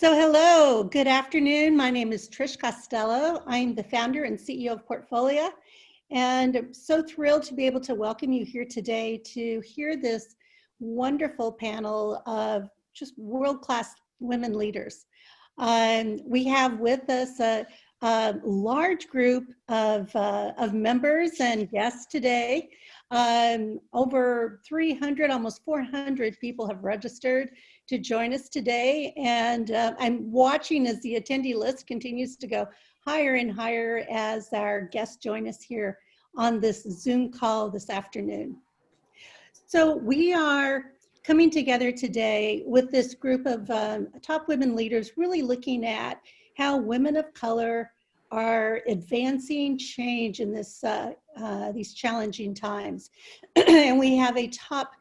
So hello, good afternoon. My name is Trish Costello. I'm the founder and CEO of Portfolio, and I'm so thrilled to be able to welcome you here today to hear this wonderful panel of just world-class women leaders. We have with us a large group of members and guests today. Over 300, almost 400 people have registered to join us today. And I'm watching as the attendee list continues to go higher and higher as our guests join us here on this Zoom call this afternoon. So we are coming together today with this group of top women leaders, really looking at how women of color are advancing change in this these challenging times. And we have a top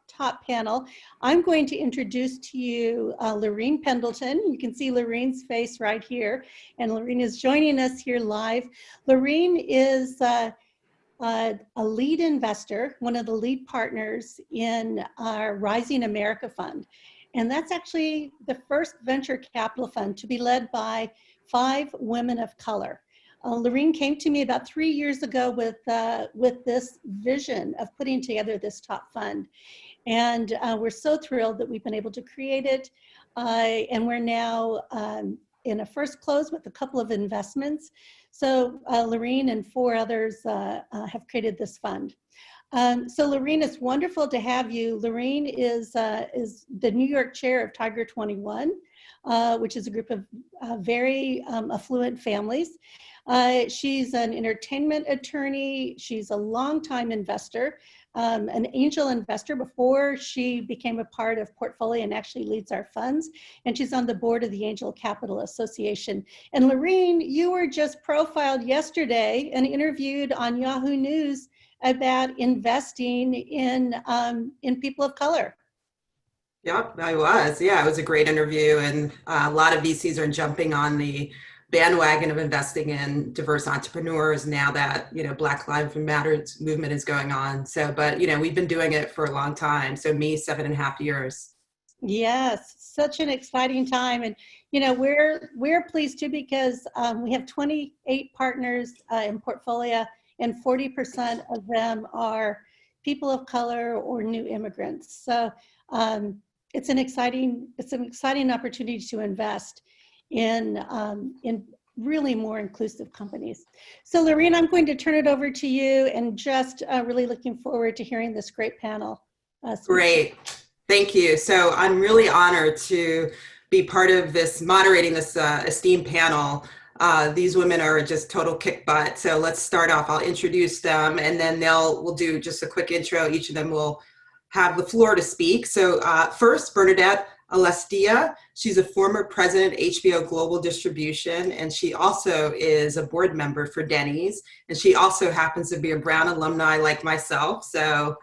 panel. I'm going to introduce to you Lorine Pendleton. You can see Lorine's face right here, and Lorine is joining us here live. Lorine is a lead investor, one of the lead partners in our Rising America Fund. And that's actually the first venture capital fund to be led by 5 women of color. Lorine came to me about 3 years ago with this vision of putting together this top fund. And we're so thrilled that we've been able to create it. And we're now in a first close with a couple of investments. So Lorine and 4 others have created this fund. So Lorine, it's wonderful to have you. Lorine is the New York chair of Tiger 21, which is a group of very affluent families. She's an entertainment attorney. She's a longtime investor, an angel investor before she became a part of Portfolio and actually leads our funds. And she's on the board of the Angel Capital Association. And Lorine, you were just profiled yesterday and interviewed on Yahoo News about investing in people of color. Yep, I was. Yeah, it was a great interview, and a lot of VCs are jumping on the bandwagon of investing in diverse entrepreneurs now that, Black Lives Matter movement is going on. So, but, we've been doing it for a long time. So me, 7.5 years. Yes, such an exciting time. And, we're pleased too, because we have 28 partners in Portfolio, and 40% of them are people of color or new immigrants. So it's an exciting opportunity to invest in really more inclusive companies. So Lorine, I'm going to turn it over to you, and just really looking forward to hearing this great panel. Great, thank you. So I'm really honored to be part of this, moderating this esteemed panel. These women are just total kick butt. So let's start off. I'll introduce them, and then we'll do just a quick intro. Each of them will have the floor to speak. So first, Bernadette Aulestia. She's a former president of HBO Global Distribution, and she also is a board member for Denny's. And she also happens to be a Brown alumni like myself. So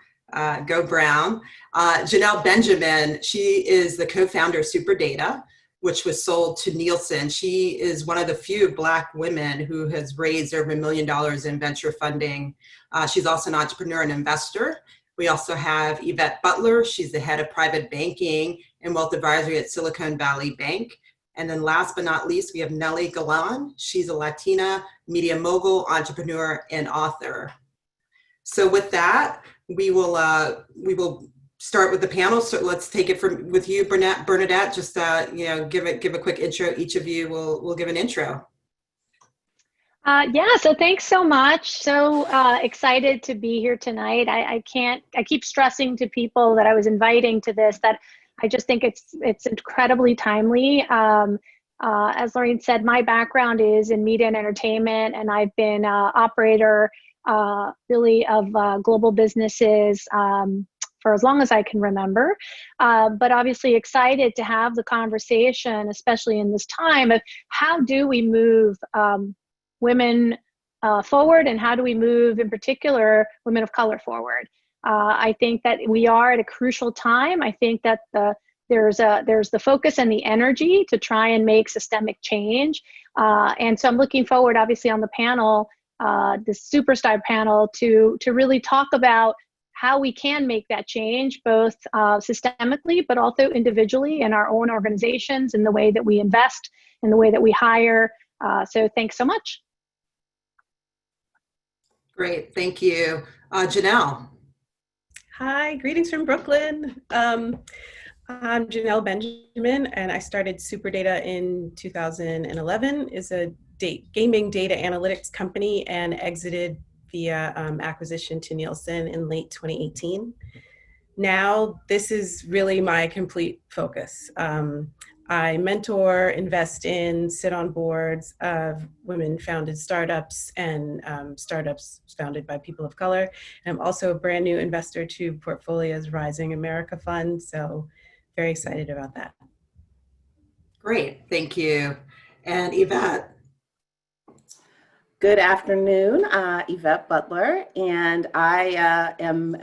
go Brown. Janelle Benjamin, she is the co-founder of Superdata, which was sold to Nielsen. She is one of the few Black women who has raised over $1 million in venture funding. She's also an entrepreneur and investor. We also have Yvette Butler. She's the head of private banking and wealth advisory at Silicon Valley Bank. And then last but not least, we have Nely Galan. She's a Latina media mogul, entrepreneur, and author. So with that, we will start with the panel. So let's take it with you, Bernadette. Just give a quick intro. Each of you will give an intro. So thanks so much. So excited to be here tonight. I keep stressing to people that I was inviting to this that I just think it's incredibly timely. As Lorine said, my background is in media and entertainment, and I've been operator really of global businesses for as long as I can remember, but obviously excited to have the conversation, especially in this time, of how do we move women forward, and how do we move, in particular, women of color forward. I think that we are at a crucial time. I think that there's the focus and the energy to try and make systemic change. And so I'm looking forward, obviously, on the panel, this superstar panel, to really talk about how we can make that change, both systemically, but also individually in our own organizations, in the way that we invest, in the way that we hire. So thanks so much. Great, thank you. Janelle. Hi, greetings from Brooklyn. I'm Janelle Benjamin, and I started Superdata in 2011. It's a gaming data analytics company and exited via acquisition to Nielsen in late 2018. Now, this is really my complete focus. I mentor, invest in, sit on boards of women-founded startups and startups founded by people of color. And I'm also a brand new investor to Portfolia's Rising America Fund, so very excited about that. Great, thank you. And Yvette. Good afternoon, Yvette Butler, and I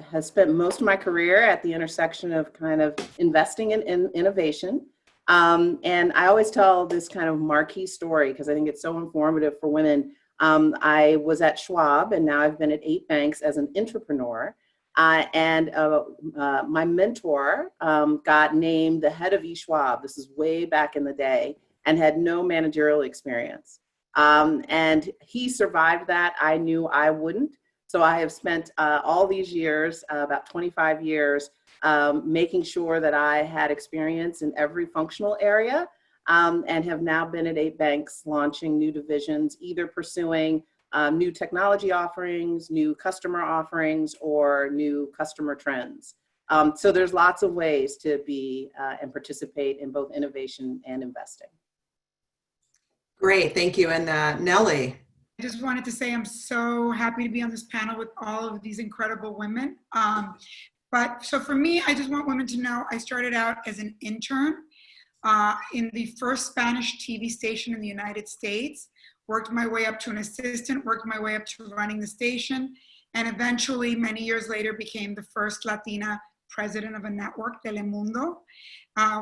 have spent most of my career at the intersection of kind of investing in innovation. And I always tell this kind of marquee story because I think it's so informative for women. I was at Schwab, and now I've been at 8 banks as an entrepreneur. And my mentor got named the head of Schwab. This is way back in the day, and had no managerial experience. And he survived that. I knew I wouldn't. So I have spent all these years, about 25 years, making sure that I had experience in every functional area, and have now been at 8 banks launching new divisions, either pursuing new technology offerings, new customer offerings, or new customer trends. So there's lots of ways to be and participate in both innovation and investing. Great, thank you. And Nely. I just wanted to say I'm so happy to be on this panel with all of these incredible women. So for me, I just want women to know I started out as an intern in the first Spanish TV station in the United States, worked my way up to an assistant, worked my way up to running the station, and eventually, many years later, became the first Latina president of a network, Telemundo.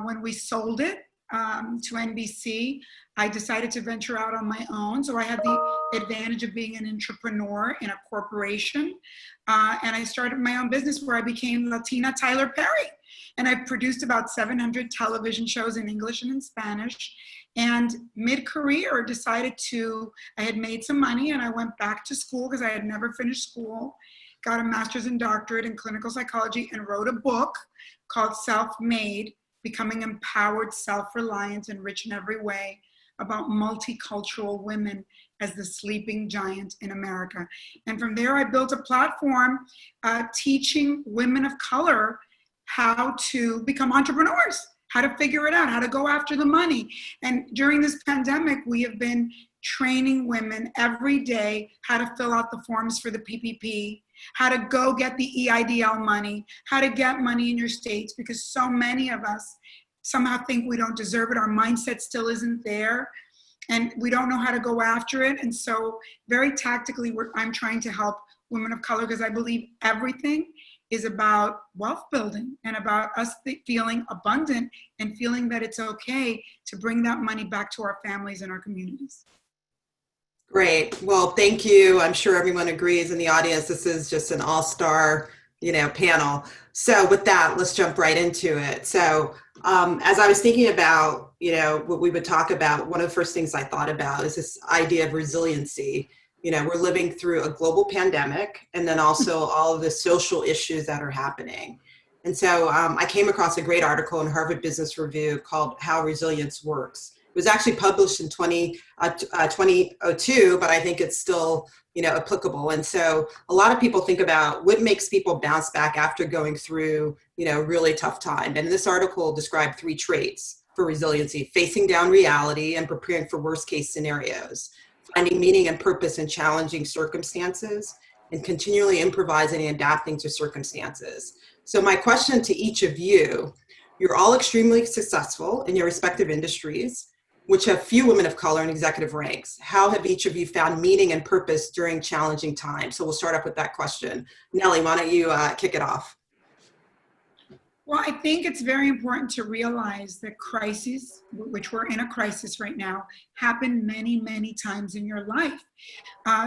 When we sold it to NBC, I decided to venture out on my own. So I had the advantage of being an entrepreneur in a corporation. And I started my own business where I became Latina Tyler Perry. And I've produced about 700 television shows in English and in Spanish. And mid-career I had made some money and I went back to school because I had never finished school, got a master's and doctorate in clinical psychology, and wrote a book called Self-Made: Becoming Empowered, Self-Reliant, and Rich in Every Way, about multicultural women as the sleeping giant in America. And from there, I built a platform teaching women of color how to become entrepreneurs, how to figure it out, how to go after the money. And during this pandemic, we have been training women every day how to fill out the forms for the PPP, how to go get the EIDL money, how to get money in your states, because so many of us somehow think we don't deserve it. Our mindset still isn't there, and we don't know how to go after it. And so very tactically, I'm trying to help women of color because I believe everything is about wealth building and about us feeling abundant and feeling that it's okay to bring that money back to our families and our communities. Great. Well, thank you. I'm sure everyone agrees in the audience. This is just an all-star, panel. So with that, let's jump right into it. So as I was thinking about, what we would talk about, one of the first things I thought about is this idea of resiliency. We're living through a global pandemic, and then also all of the social issues that are happening. And so I came across a great article in Harvard Business Review called How Resilience Works. It was actually published in 2002, but I think it's still, applicable. And so a lot of people think about what makes people bounce back after going through, really tough time. And this article described 3 traits for resiliency: facing down reality and preparing for worst case scenarios, finding meaning and purpose in challenging circumstances, and continually improvising and adapting to circumstances. So my question to each of you, you're all extremely successful in your respective industries, which have few women of color in executive ranks. How have each of you found meaning and purpose during challenging times? So we'll start off with that question. Nely, why don't you kick it off? Well, I think it's very important to realize that crises, which we're in a crisis right now, happen many, many times in your life.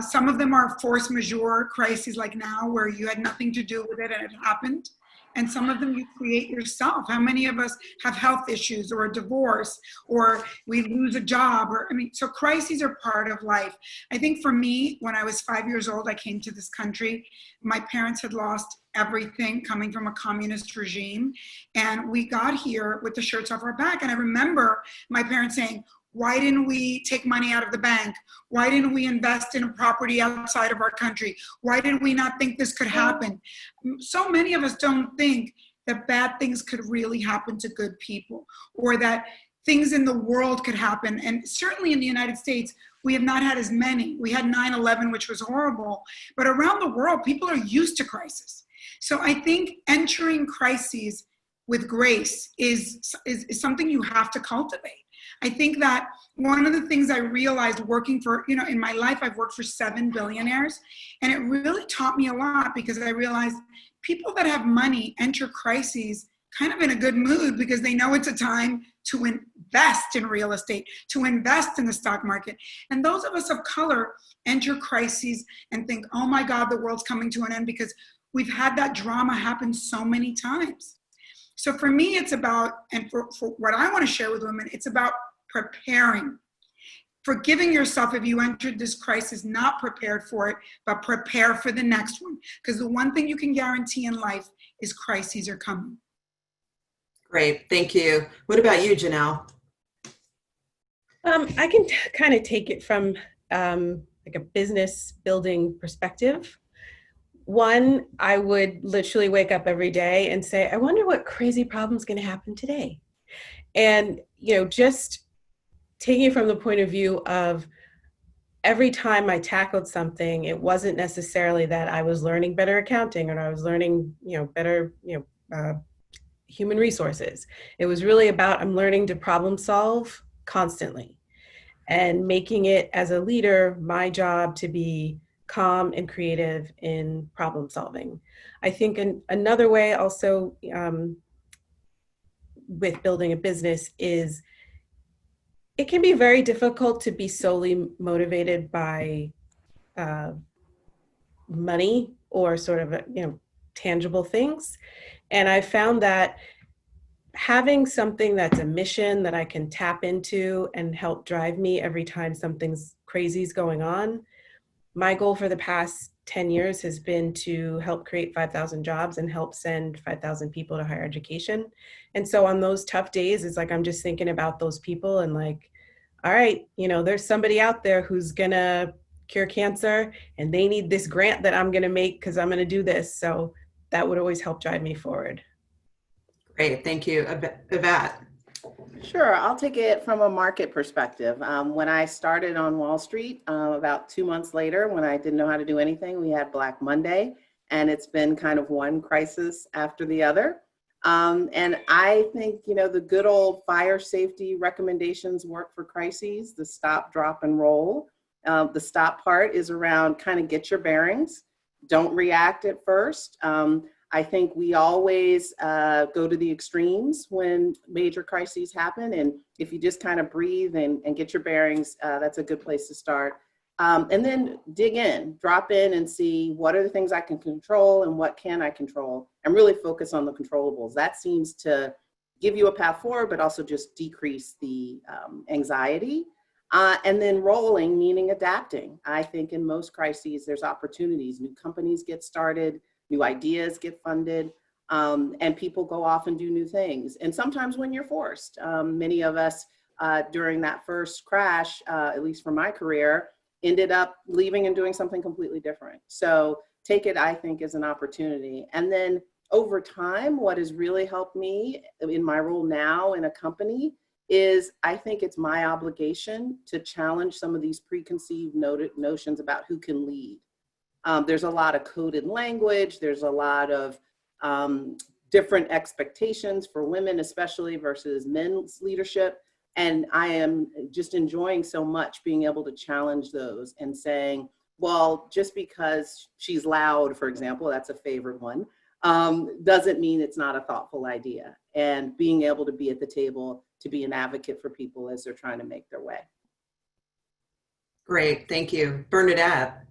Some of them are force majeure crises like now where you had nothing to do with it and it happened. And some of them you create yourself. How many of us have health issues or a divorce or we lose a job? So crises are part of life. I think for me, when I was 5 years old, I came to this country. My parents had lost everything coming from a communist regime. And we got here with the shirts off our back. And I remember my parents saying, why didn't we take money out of the bank? Why didn't we invest in a property outside of our country? Why did we not think this could happen? So many of us don't think that bad things could really happen to good people or that things in the world could happen. And certainly in the United States, we have not had as many. We had 9/11, which was horrible. But around the world, people are used to crisis. So I think entering crises with grace is something you have to cultivate. I think that one of the things I realized working for, in my life, I've worked for 7 billionaires, and it really taught me a lot because I realized people that have money enter crises kind of in a good mood because they know it's a time to invest in real estate, to invest in the stock market. And those of us of color enter crises and think, oh my God, the world's coming to an end because we've had that drama happen so many times. So for me, it's about, and for what I want to share with women, it's about preparing, forgiving yourself if you entered this crisis not prepared for it, but prepare for the next one. Because the one thing you can guarantee in life is crises are coming. Great, thank you. What about you, Janelle? I can kind of take it from like a business building perspective. One, I would literally wake up every day and say, I wonder what crazy problem's going to happen today. And, just taking it from the point of view of every time I tackled something, it wasn't necessarily that I was learning better accounting or I was learning, better, human resources. It was really about I'm learning to problem solve constantly and making it as a leader, my job to be calm and creative in problem solving. I think another way also with building a business is it can be very difficult to be solely motivated by money or sort of tangible things. And I found that having something that's a mission that I can tap into and help drive me every time something's crazy is going on. My goal for the past 10 years has been to help create 5,000 jobs and help send 5,000 people to higher education. And so on those tough days, it's like I'm just thinking about those people and like, all right, there's somebody out there who's gonna cure cancer and they need this grant that I'm gonna make because I'm gonna do this. So that would always help drive me forward. Great, thank you. Yvette. Sure, I'll take it from a market perspective. When I started on Wall Street, about 2 months later, when I didn't know how to do anything, we had Black Monday, and it's been kind of one crisis after the other. And I think, the good old fire safety recommendations work for crises, the stop, drop, and roll. The stop part is around kind of get your bearings. Don't react at first. I think we always go to the extremes when major crises happen. And if you just kind of breathe and get your bearings, that's a good place to start. And then dig in, drop in and see what are the things I can control and what can I control, and really focus on the controllables. That seems to give you a path forward, but also just decrease the anxiety. And then rolling, meaning adapting. I think in most crises, there's opportunities. New companies get started, new ideas get funded, and people go off and do new things. And sometimes when you're forced, many of us during that first crash, at least for my career, ended up leaving and doing something completely different. So take it, I think, as an opportunity. And then over time, what has really helped me in my role now in a company is I think it's my obligation to challenge some of these preconceived notions about who can lead. There's a lot of coded language. There's a lot of different expectations for women, especially versus men's leadership. And I am just enjoying so much being able to challenge those and saying, well, just because she's loud, for example, that's a favorite one, doesn't mean it's not a thoughtful idea. And being able to be at the table to be an advocate for people as they're trying to make their way. Great, thank you. Bernadette.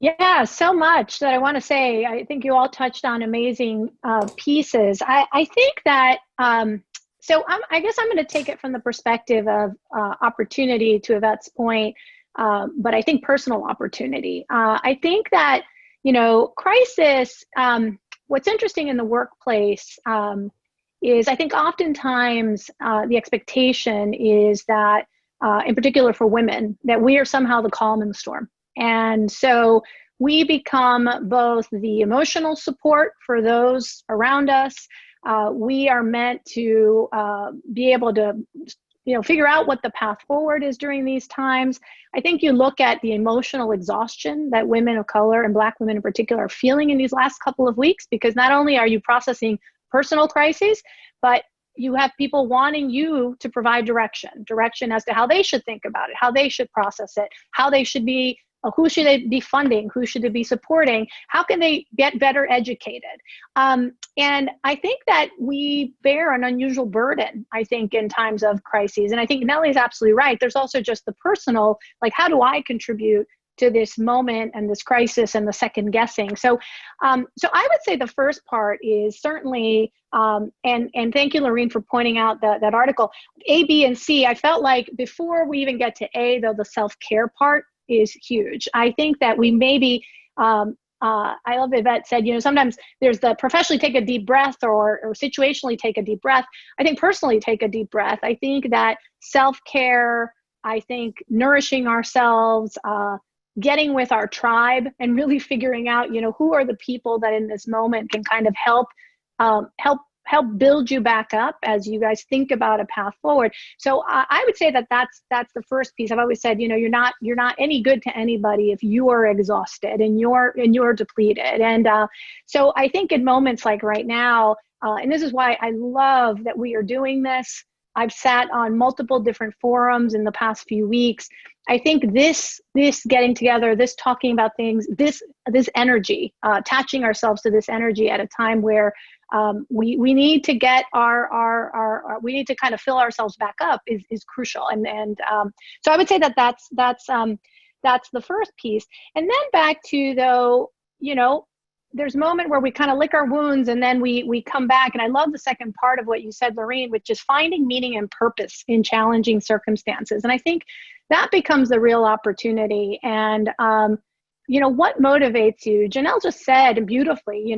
Yeah, so much that I want to say. I think you all touched on amazing pieces. I think that, I guess I'm going to take it from the perspective of opportunity, to Yvette's point, but I think personal opportunity. I think that, crisis, what's interesting in the workplace is I think oftentimes the expectation is that, in particular for women, that we are somehow the calm in the storm. And so we become both the emotional support for those around us. We are meant to be able to, figure out what the path forward is during these times. I think you look at the emotional exhaustion that women of color and Black women in particular are feeling in these last couple of weeks, because not only are you processing personal crises, but you have people wanting you to provide direction as to how they should think about it, how they should process it, how they should be, who should they be funding, who should they be supporting, how can they get better educated. And I think that we bear an unusual burden, I think, in times of crises. And I think Nely is absolutely right. There's also just the personal, like, how do I contribute to this moment and this crisis and the second guessing? So I would say the first part is certainly, and thank you, Lorine, for pointing out that article, A, B, and C. I felt like before we even get to A, though, the self-care part is huge. I think that we maybe, I love Yvette said, sometimes there's the professionally take a deep breath or situationally take a deep breath. I think personally take a deep breath. I think that self-care, I think nourishing ourselves, getting with our tribe and really figuring out, who are the people that in this moment can kind of help build you back up as you guys think about a path forward. So I would say that that's the first piece. I've always said, you're not any good to anybody if you are exhausted and you're depleted. And so I think in moments like right now, and this is why I love that we are doing this. I've sat on multiple different forums in the past few weeks. I think this getting together, this talking about things, this energy, attaching ourselves to this energy at a time where we need to get we need to kind of fill ourselves back up is crucial. And so I would say that's the first piece. And then back to, though, there's a moment where we kind of lick our wounds and then we come back. And I love the second part of what you said, Lorine, which is finding meaning and purpose in challenging circumstances. And I think that becomes the real opportunity. And, what motivates you? Janelle just said beautifully,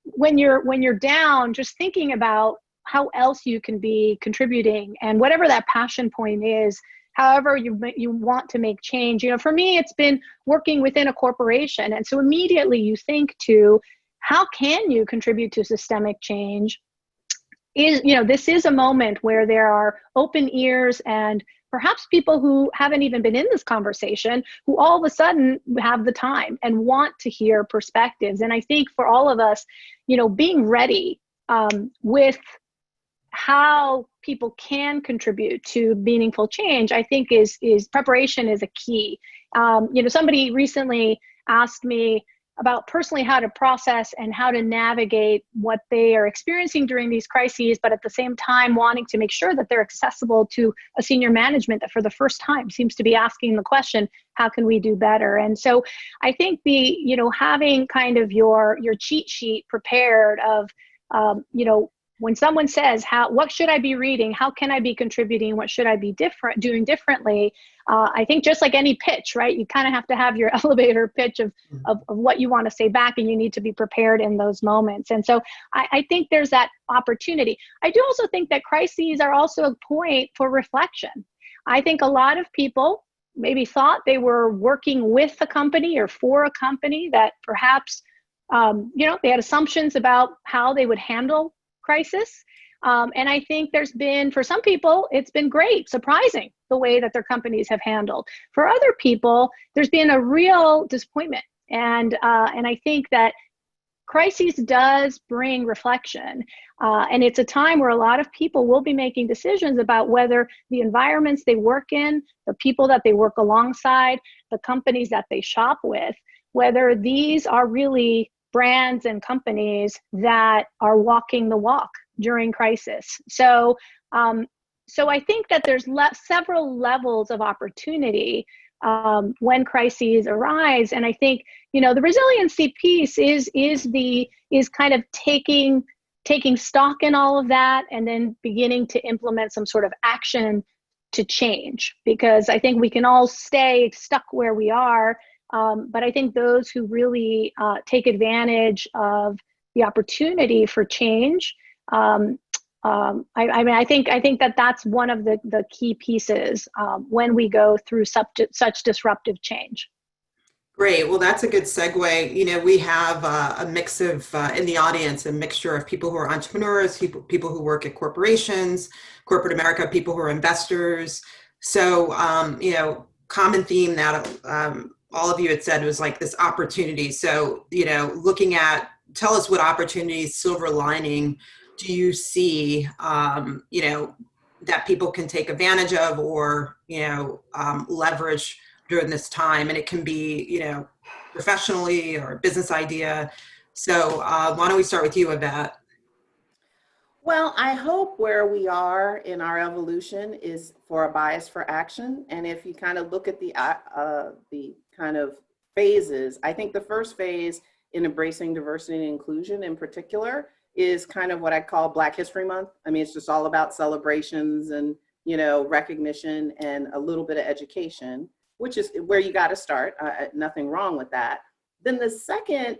when you're down, just thinking about how else you can be contributing and whatever that passion point is, however you want to make change. For me, it's been working within a corporation. And so immediately you think to, how can you contribute to systemic change? This is a moment where there are open ears and perhaps people who haven't even been in this conversation, who all of a sudden have the time and want to hear perspectives. And I think for all of us, being ready with how people can contribute to meaningful change, I think is preparation is a key. Somebody recently asked me about personally how to process and how to navigate what they are experiencing during these crises, but at the same time wanting to make sure that they're accessible to a senior management that for the first time seems to be asking the question, how can we do better? And so I think having kind of your cheat sheet prepared of, when someone says, what should I be reading? How can I be contributing? What should I be doing differently? I think just like any pitch, right? You kind of have to have your elevator pitch of what you want to say back, and you need to be prepared in those moments. And so I think there's that opportunity. I do also think that crises are also a point for reflection. I think a lot of people maybe thought they were working with a company or for a company that perhaps, they had assumptions about how they would handle crisis. And I think there's been, for some people, it's been great, surprising the way that their companies have handled. For other people, there's been a real disappointment. And I think that crises does bring reflection. And it's a time where a lot of people will be making decisions about whether the environments they work in, the people that they work alongside, the companies that they shop with, whether these are really brands and companies that are walking the walk during crisis. So, so I think that there's several levels of opportunity when crises arise, and I think the resiliency piece is kind of taking stock in all of that, and then beginning to implement some sort of action to change. Because I think we can all stay stuck where we are, but I think those who really take advantage of the opportunity for change. I think that that's one of the key pieces when we go through such disruptive change. Great. Well, that's a good segue. We have a mix of, in the audience, a mixture of people who are entrepreneurs, people who work at corporations, corporate America, people who are investors. So, common theme that all of you had said was like this opportunity. So, tell us what opportunities, silver lining, do you see, that people can take advantage of or, leverage during this time? And it can be, professionally or a business idea. So why don't we start with you, Yvette? Well, I hope where we are in our evolution is for a bias for action. And if you kind of look at the kind of phases, I think the first phase in embracing diversity and inclusion in particular is kind of what I call Black History Month. I mean, it's just all about celebrations and, recognition and a little bit of education, which is where you got to start. Nothing wrong with that. Then the second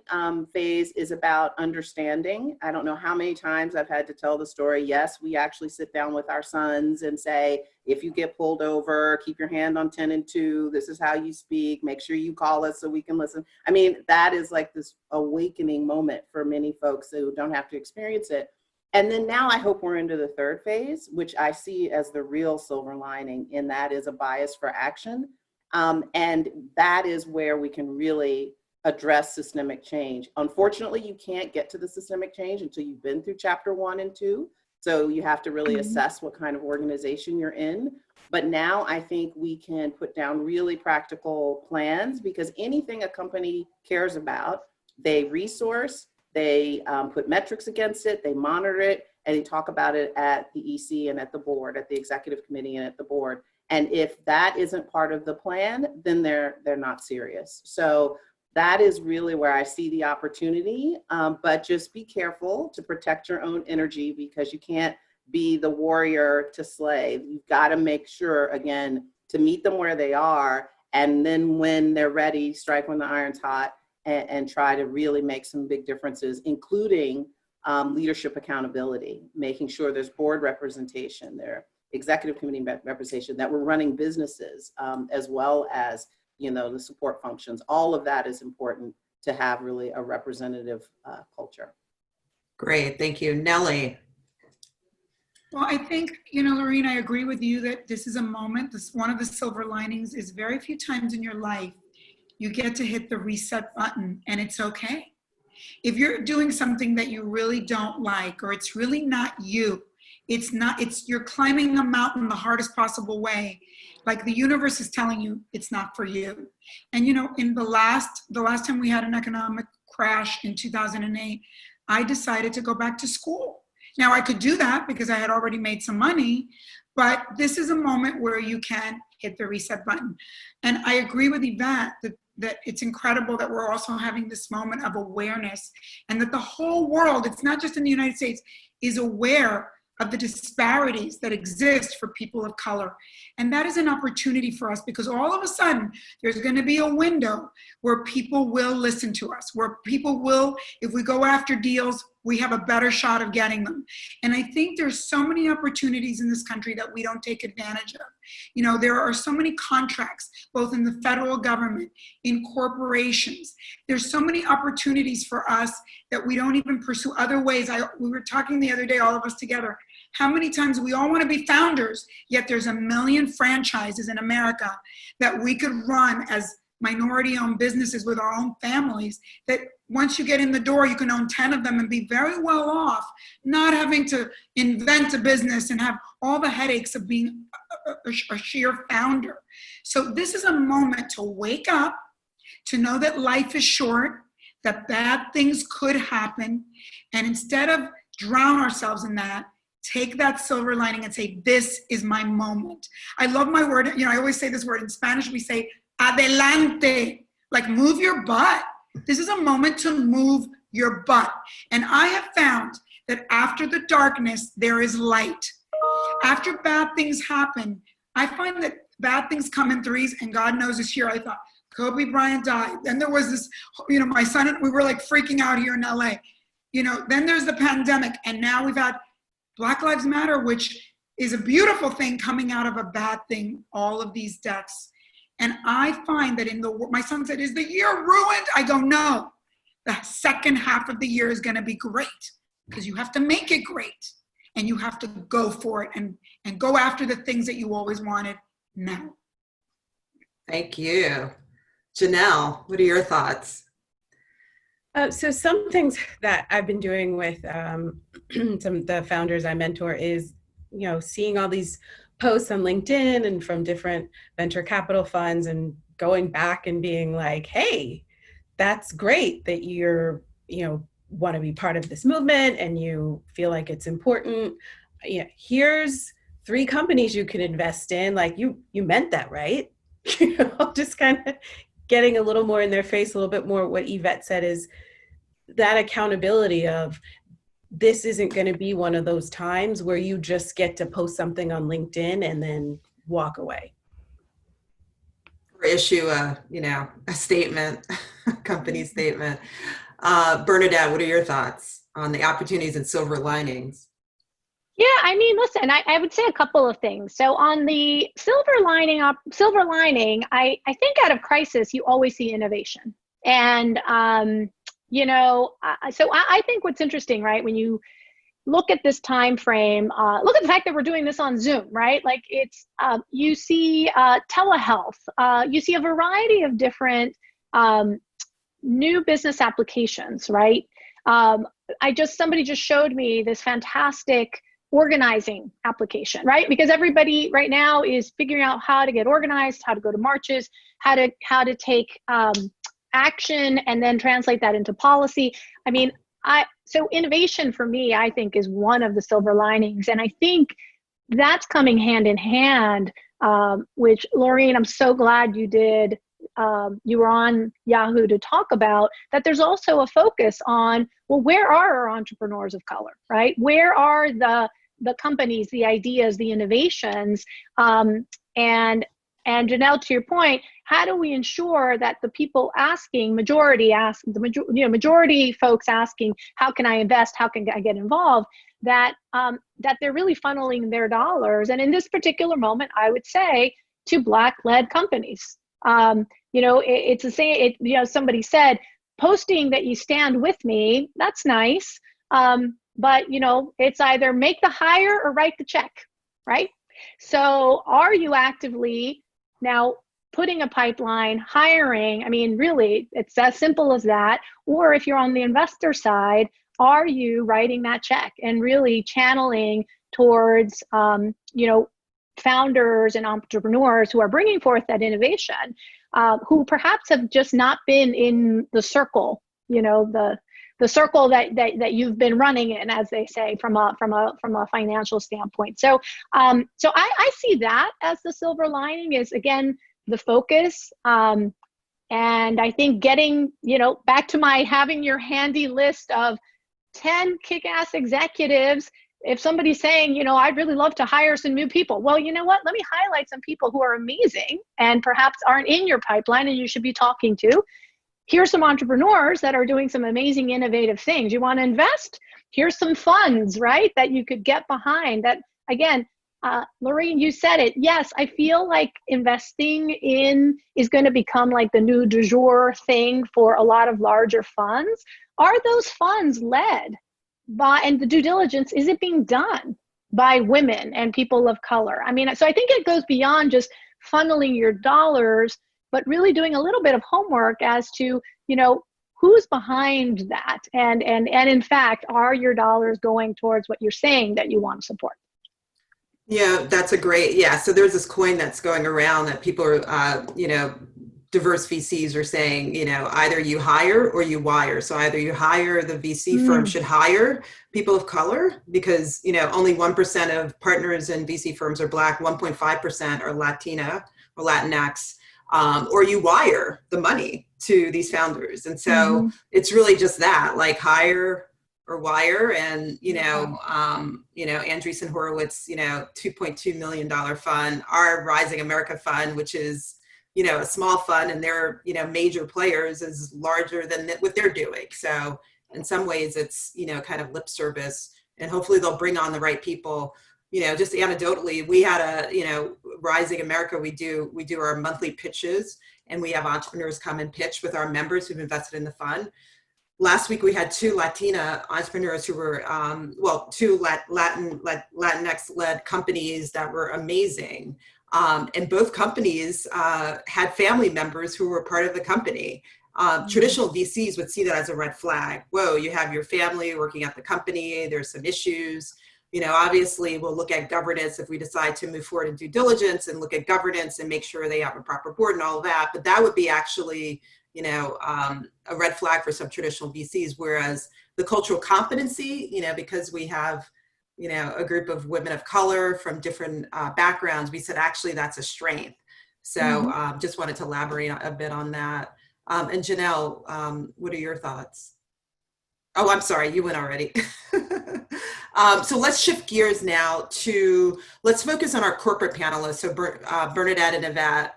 phase is about understanding. I don't know how many times I've had to tell the story. Yes, we actually sit down with our sons and say, if you get pulled over, keep your hand on 10 and 2. This is how you speak. Make sure you call us so we can listen. I mean, that is like this awakening moment for many folks who don't have to experience it. And then now I hope we're into the third phase, which I see as the real silver lining, and that is a bias for action. And that is where we can really address systemic change. Unfortunately, you can't get to the systemic change until you've been through chapter 1 and 2. So you have to really assess what kind of organization you're in. But now I think we can put down really practical plans, because anything a company cares about, they resource, they put metrics against it, they monitor it, and they talk about it at the EC and at the board, at the executive committee and at the board. And if that isn't part of the plan, then they're not serious. So that is really where I see the opportunity, but just be careful to protect your own energy, because you can't be the warrior to slay. You've got to make sure, again, to meet them where they are, and then when they're ready, strike when the iron's hot, and try to really make some big differences, including leadership accountability, making sure there's board representation, there executive committee representation, that we're running businesses, as well as the support functions. All of that is important to have really a representative culture. Great, thank you. Nely. Well, I think, Lorine, I agree with you that this is a moment, one of the silver linings is very few times in your life you get to hit the reset button, and it's okay. If you're doing something that you really don't like, or it's really not you, you're climbing a mountain the hardest possible way. Like the universe is telling you it's not for you. And in the last time we had an economic crash in 2008, I decided to go back to school. Now I could do that because I had already made some money, but this is a moment where you can hit the reset button. And I agree with Yvette that it's incredible that we're also having this moment of awareness, and that the whole world, it's not just in the United States, is aware of the disparities that exist for people of color. And that is an opportunity for us, because all of a sudden there's going to be a window where people will listen to us, where people will, if we go after deals, we have a better shot of getting them. And I think there's so many opportunities in this country that we don't take advantage of. There are so many contracts, both in the federal government, in corporations. There's so many opportunities for us that we don't even pursue other ways. We were talking the other day, all of us together, how many times we all want to be founders, yet there's a million franchises in America that we could run as minority-owned businesses with our own families, that once you get in the door, you can own 10 of them and be very well off, not having to invent a business and have all the headaches of being a sheer founder. So this is a moment to wake up, to know that life is short, that bad things could happen. And instead of drown ourselves in that, take that silver lining and say, this is my moment. I love my word. I always say this word in Spanish. We say, adelante, like move your butt. This is a moment to move your butt. And I have found that after the darkness, there is light. After bad things happen, I find that bad things come in threes, and God knows this year, I thought, Kobe Bryant died. Then there was this, my son and we were like freaking out here in LA. Then there's the pandemic, and now we've had Black Lives Matter, which is a beautiful thing coming out of a bad thing, all of these deaths. And I find that my son said, is the year ruined? I go, no, the second half of the year is gonna be great, because you have to make it great, and you have to go for it and go after the things that you always wanted now. Thank you. Janelle, what are your thoughts? So some things that I've been doing with some of the founders I mentor is, seeing all these posts on LinkedIn and from different venture capital funds, and going back and being like, hey, that's great that you're, want to be part of this movement and you feel like it's important. Here's 3 companies you can invest in. Like you meant that, right? Just kind of getting a little more in their face, a little bit more. What Yvette said is that accountability of, this isn't going to be one of those times where you just get to post something on LinkedIn and then walk away. Or issue a statement, a company statement. Bernadette, what are your thoughts on the opportunities and silver linings? Yeah, listen, I would say a couple of things. So on the silver lining, I think out of crisis, you always see innovation. And, so I think what's interesting, right, when you look at this time frame, look at the fact that we're doing this on Zoom, right? Like it's, you see telehealth, you see a variety of different new business applications, right? Somebody just showed me this fantastic organizing application, right? Because everybody right now is figuring out how to get organized, how to go to marches, how to take action and then translate that into policy. So innovation for me, I think, is one of the silver linings. And I think that's coming hand in hand, which Lorine, I'm so glad you did. You were on Yahoo to talk about that. There's also a focus on, well, where are our entrepreneurs of color, right? Where are the companies, the ideas, the innovations? And Janelle, to your point, how do we ensure that the people asking, majority folks asking, how can I invest? How can I get involved? That they're really funneling their dollars. And in this particular moment, I would say to Black-led companies. It's the same. Somebody said, posting that you stand with me, that's nice. But it's either make the hire or write the check, right? So are you actively now putting a pipeline, hiring? Really, it's as simple as that. Or if you're on the investor side, are you writing that check and really channeling towards, founders and entrepreneurs who are bringing forth that innovation, who perhaps have just not been in the circle, the circle that you've been running in, as they say, from a financial standpoint. So I see that as the silver lining is, again, the focus. And I think getting, back to my having your handy list of 10 kick-ass executives. If somebody's saying, I'd really love to hire some new people, well, you know what? Let me highlight some people who are amazing and perhaps aren't in your pipeline and you should be talking to. Here's some entrepreneurs that are doing some amazing, innovative things. You want to invest? Here's some funds, right, that you could get behind. That, again, Lorine, you said it. Yes, I feel like investing in is going to become like the new du jour thing for a lot of larger funds. Are those funds led by, and the due diligence, is it being done by women and people of color? So I think it goes beyond just funneling your dollars, but really doing a little bit of homework as to, who's behind that? And in fact, are your dollars going towards what you're saying that you want to support? Yeah, that's a great, so there's this coin that's going around that people are, diverse VCs are saying, either you hire or you wire. So either you hire, the VC firm should hire people of color because, only 1% of partners in VC firms are Black, 1.5% are Latina or Latinx, or you wire the money to these founders. And so it's really just that, like hire or wire. And, Andreessen Horowitz, $2.2 million fund, our Rising America Fund, which is, a small fund, and their, major players is larger than what they're doing. So in some ways it's, kind of lip service, and hopefully they'll bring on the right people. Just anecdotally, we had a, Rising America, we do our monthly pitches, and we have entrepreneurs come and pitch with our members who've invested in the fund. Last week, we had 2 Latina entrepreneurs who were, 2 Latinx-led companies that were amazing. And both companies had family members who were part of the company. Traditional VCs would see that as a red flag. Whoa, you have your family working at the company, there's some issues. Obviously, we'll look at governance if we decide to move forward in due diligence and look at governance and make sure they have a proper board and all of that. But that would be actually a red flag for some traditional VCs, whereas the cultural competency, because we have, a group of women of color from different backgrounds, we said, actually, that's a strength. So just wanted to elaborate a bit on that. And Janelle, what are your thoughts? Oh, I'm sorry, you went already. So let's shift gears now let's focus on our corporate panelists. So Bernadette and Yvette.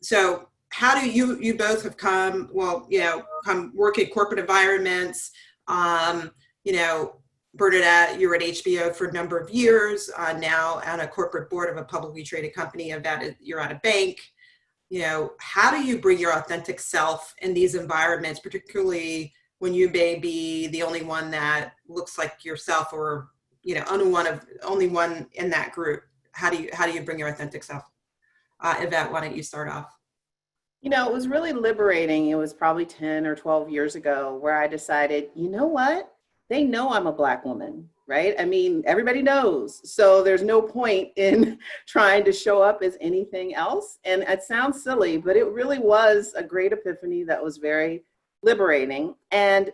So how do you both have come work in corporate environments? Bernadette, you were at HBO for a number of years, now on a corporate board of a publicly traded company. Yvette, you're at a bank. How do you bring your authentic self in these environments, particularly when you may be the only one that looks like yourself, or only one in that group? How do you bring your authentic self? Yvette, why don't you start off? It was really liberating. It was probably 10 or 12 years ago where I decided, you know what? They know I'm a Black woman, right? I mean, everybody knows. So there's no point in trying to show up as anything else. And it sounds silly, but it really was a great epiphany that was very liberating. And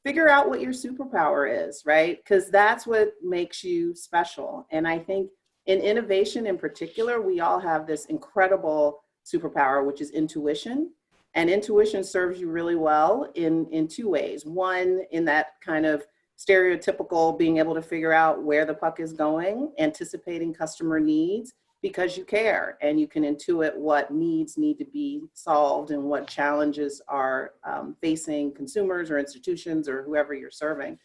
figure out what your superpower is, right? Because that's what makes you special. And I think in innovation in particular, we all have this incredible superpower, which is intuition. And intuition serves you really well in 2 ways. One, in that kind of stereotypical being able to figure out where the puck is going, anticipating customer needs because you care and you can intuit what needs need to be solved and what challenges are facing consumers or institutions or whoever you're serving.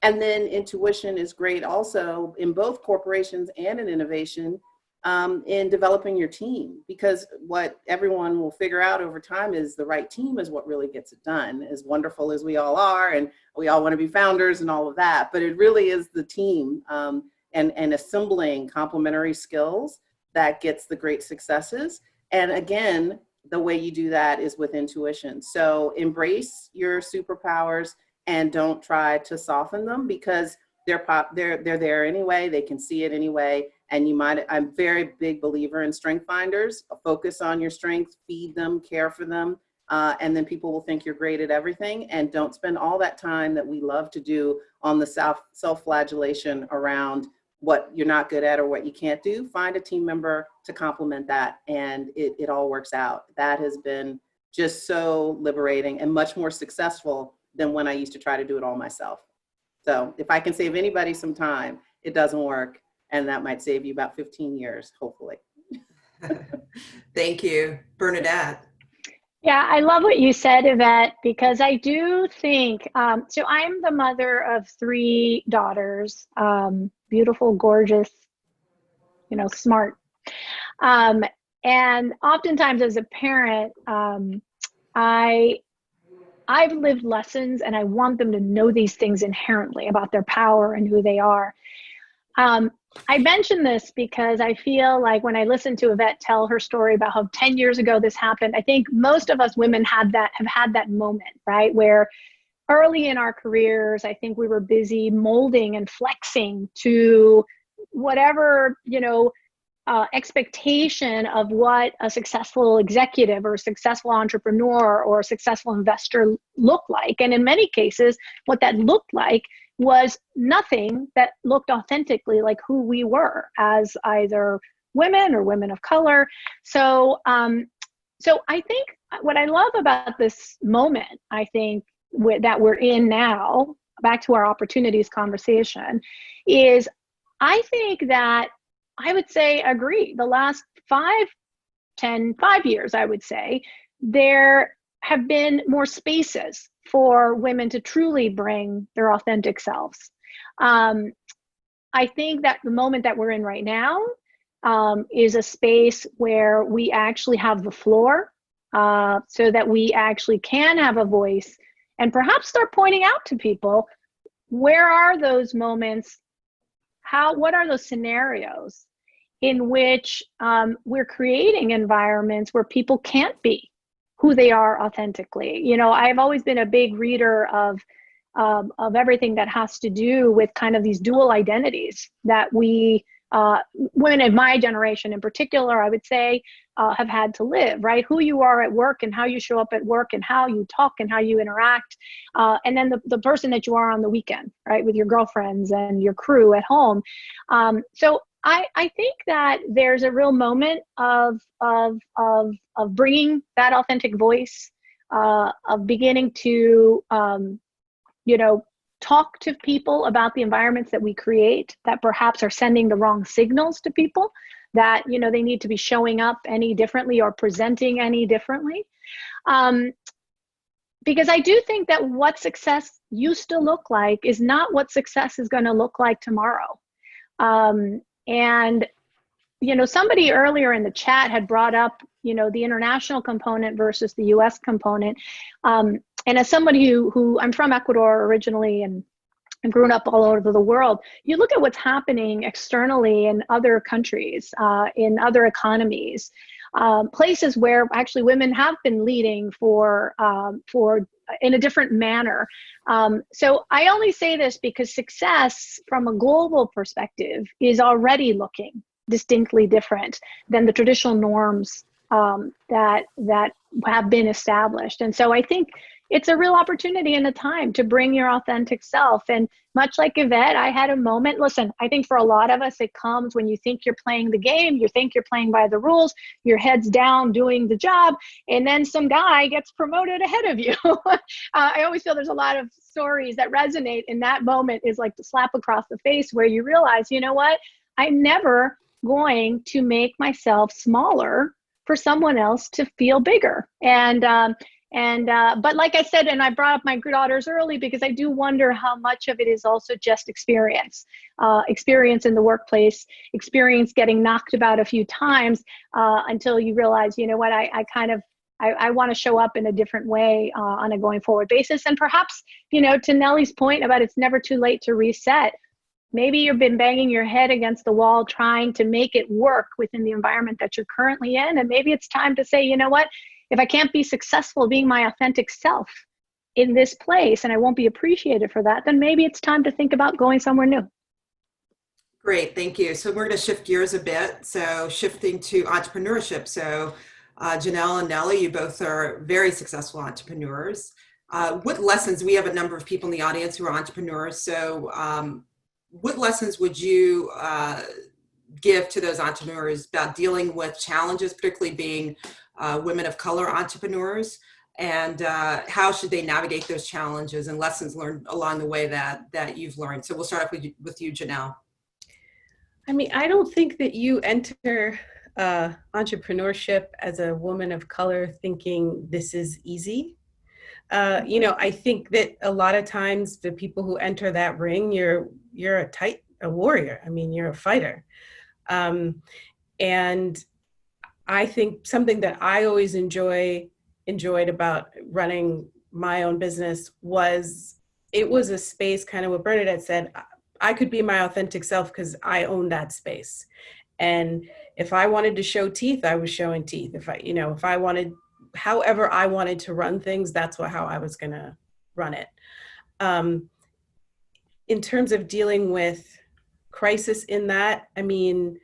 And then intuition is great also in both corporations and in innovation in developing your team, because what everyone will figure out over time is the right team is what really gets it done, as wonderful as we all are, and we all want to be founders and all of that, but it really is the team and assembling complementary skills that gets the great successes. And again, the way you do that is with intuition. So embrace your superpowers and don't try to soften them, because they're there anyway. They can see it anyway. And I'm a very big believer in strength finders. Focus on your strengths, feed them, care for them, and then people will think you're great at everything. And don't spend all that time that we love to do on the self-flagellation around what you're not good at or what you can't do. Find a team member to complement that, and it all works out. That has been just so liberating and much more successful than when I used to try to do it all myself. So if I can save anybody some time, it doesn't work. And that might save you about 15 years, hopefully. Thank you. Bernadette. Yeah, I love what you said, Yvette, because I do think, so I'm the mother of 3 daughters, beautiful, gorgeous, smart. And oftentimes as a parent, I've lived lessons and I want them to know these things inherently about their power and who they are. I mention this because I feel like when I listen to Yvette tell her story about how 10 years ago this happened, I think most of us women have had that moment, right? Where early in our careers, I think we were busy molding and flexing to whatever, expectation of what a successful executive or a successful entrepreneur or a successful investor look like. And in many cases, what that looked like was nothing that looked authentically like who we were as either women or women of color. So, so I think what I love about this moment, I think that we're in now, back to our opportunities conversation, is I think that I would say agree. The last 5 years, I would say, there have been more spaces for women to truly bring their authentic selves. I think that the moment that we're in right now is a space where we actually have the floor so that we actually can have a voice and perhaps start pointing out to people, where are those moments? What are those scenarios in which we're creating environments where people can't be who they are authentically? You know, I've always been a big reader of everything that has to do with kind of these dual identities that we, women of my generation in particular, I would say, have had to live, right? Who you are at work and how you show up at work and how you talk and how you interact. And then the person that you are on the weekend, right? With your girlfriends and your crew at home. So I think that there's a real moment of bringing that authentic voice, of beginning to, you know, talk to people about the environments that we create that perhaps are sending the wrong signals to people, that, you know, they need to be showing up any differently or presenting any differently. Because I do think that what success used to look like is not what success is going to look like tomorrow. And, you know, somebody earlier in the chat had brought up, you know, the international component versus the US component. And as somebody who I'm from Ecuador originally and grown up all over the world, you look at what's happening externally in other countries, in other economies, places where actually women have been leading for in a different manner. So I only say this because success from a global perspective is already looking distinctly different than the traditional norms that have been established. And so I think it's a real opportunity and a time to bring your authentic self. And much like Yvette, I had a moment. Listen, I think for a lot of us, it comes when you think you're playing the game, you think you're playing by the rules, your head's down doing the job, and then some guy gets promoted ahead of you. I always feel there's a lot of stories that resonate in that moment, is like the slap across the face where you realize, you know what, I'm never going to make myself smaller for someone else to feel bigger. But like I said, and I brought up my daughters early because I do wonder how much of it is also just experience in the workplace, experience getting knocked about a few times until you realize, you know what, I want to show up in a different way on a going forward basis. And perhaps, you know, to Nely's point about it's never too late to reset. Maybe you've been banging your head against the wall trying to make it work within the environment that you're currently in. And maybe it's time to say, you know what, if I can't be successful being my authentic self in this place and I won't be appreciated for that, then maybe it's time to think about going somewhere new. Great, thank you. So we're going to shift gears a bit. So shifting to entrepreneurship. So Janelle and Nely, you both are very successful entrepreneurs. What lessons, we have a number of people in the audience who are entrepreneurs. So what lessons would you give to those entrepreneurs about dealing with challenges, particularly being women of color entrepreneurs, and how should they navigate those challenges and lessons learned along the way that you've learned? So we'll start off with you, Janelle. I mean, I don't think that you enter entrepreneurship as a woman of color thinking this is easy. You know, I think that a lot of times the people who enter that ring, you're a warrior. I mean, you're a fighter. And I think something that I always enjoyed about running my own business was, it was a space, kind of what Bernadette said, I could be my authentic self because I own that space. And if I wanted to show teeth, I was showing teeth. If I wanted, however I wanted to run things, that's how I was going to run it. In terms of dealing with crisis in that, I mean,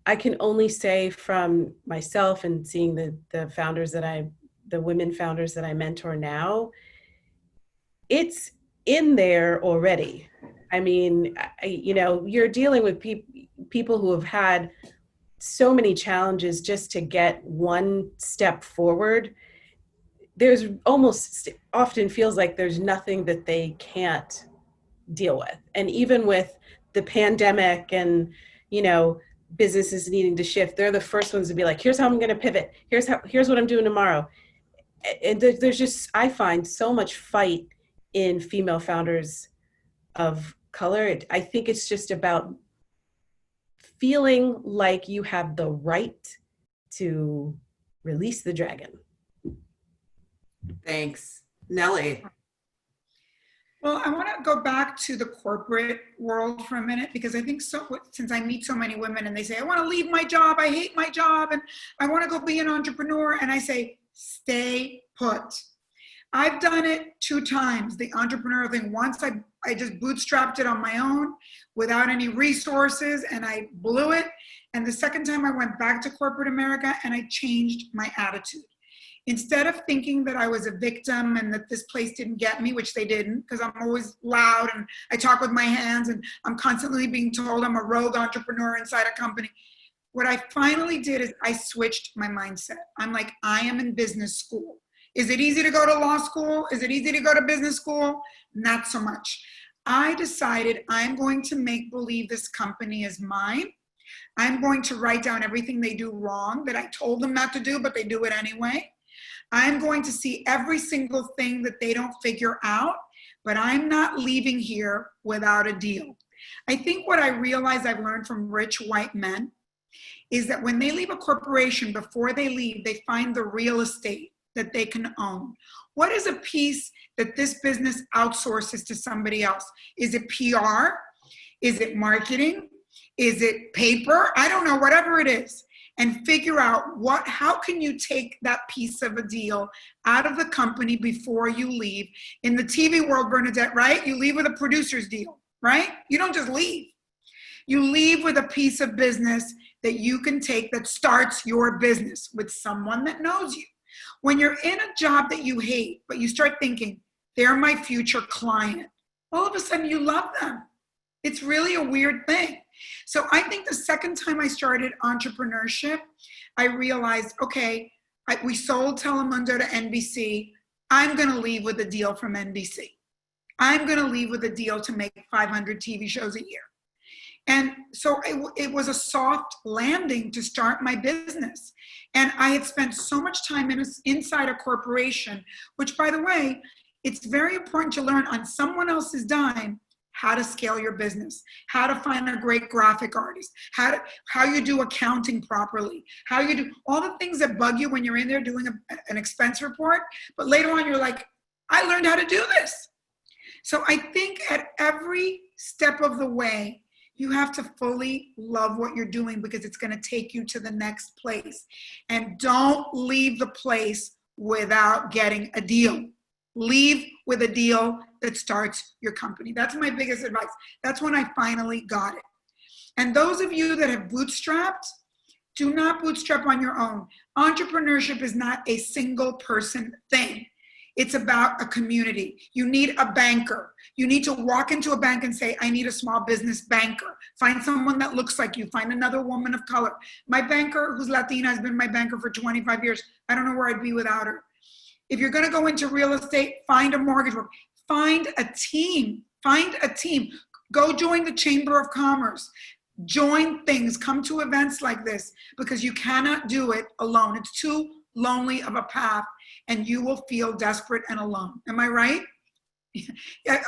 I can only say from myself and seeing the founders the women founders that I mentor now, it's in there already. I mean, you're dealing with people who have had so many challenges just to get one step forward. There's almost often feels like there's nothing that they can't deal with. And even with the pandemic and, businesses needing to shift, they're the first ones to be like, here's how I'm going to pivot. Here's what I'm doing tomorrow. And there's just, I find so much fight in female founders of color. I think it's just about feeling like you have the right to release the dragon. Thanks. Nely. Well, I want to go back to the corporate world for a minute, because I think since I meet so many women and they say, I want to leave my job, I hate my job, and I want to go be an entrepreneur. And I say, stay put. I've done it 2 times, the entrepreneurial thing. Once I just bootstrapped it on my own without any resources, and I blew it. And the second time I went back to corporate America and I changed my attitude. Instead of thinking that I was a victim and that this place didn't get me, which they didn't, because I'm always loud and I talk with my hands and I'm constantly being told I'm a rogue entrepreneur inside a company. What I finally did is I switched my mindset. I'm like, I am in business school. Is it easy to go to law school? Is it easy to go to business school? Not so much. I decided I'm going to make believe this company is mine. I'm going to write down everything they do wrong that I told them not to do, but they do it anyway. I'm going to see every single thing that they don't figure out, but I'm not leaving here without a deal. I think what I realize I've learned from rich white men is that when they leave a corporation, before they leave, they find the real estate that they can own. What is a piece that this business outsources to somebody else? Is it PR? Is it marketing? Is it paper? I don't know, whatever it is. And figure out how can you take that piece of a deal out of the company before you leave. In the TV world, Bernadette, right? You leave with a producer's deal, right? You don't just leave. You leave with a piece of business that you can take that starts your business with someone that knows you. When you're in a job that you hate, but you start thinking, they're my future client, all of a sudden you love them. It's really a weird thing. So I think the second time I started entrepreneurship, I realized, okay, we sold Telemundo to NBC. I'm going to leave with a deal from NBC. I'm going to leave with a deal to make 500 TV shows a year. And so it was a soft landing to start my business. And I had spent so much time inside a corporation, which, by the way, it's very important to learn on someone else's dime how to scale your business, how to find a great graphic artist, how you do accounting properly, how you do all the things that bug you when you're in there doing an expense report. But later on, you're like, I learned how to do this. So I think at every step of the way, you have to fully love what you're doing, because it's going to take you to the next place. And don't leave the place without getting a deal. Leave with a deal that starts your company. That's my biggest advice. That's when I finally got it. And those of you that have bootstrapped, do not bootstrap on your own. Entrepreneurship is not a single person thing. It's about a community. You need a banker. You need to walk into a bank and say, I need a small business banker. Find someone that looks like you. Find another woman of color. My banker, who's Latina, has been my banker for 25 years. I don't know where I'd be without her. If you're going to go into real estate, find a mortgage broker. Find a team. Find a team. Go join the Chamber of Commerce. Join things. Come to events like this, because you cannot do it alone. It's too lonely of a path, and you will feel desperate and alone. Am I right?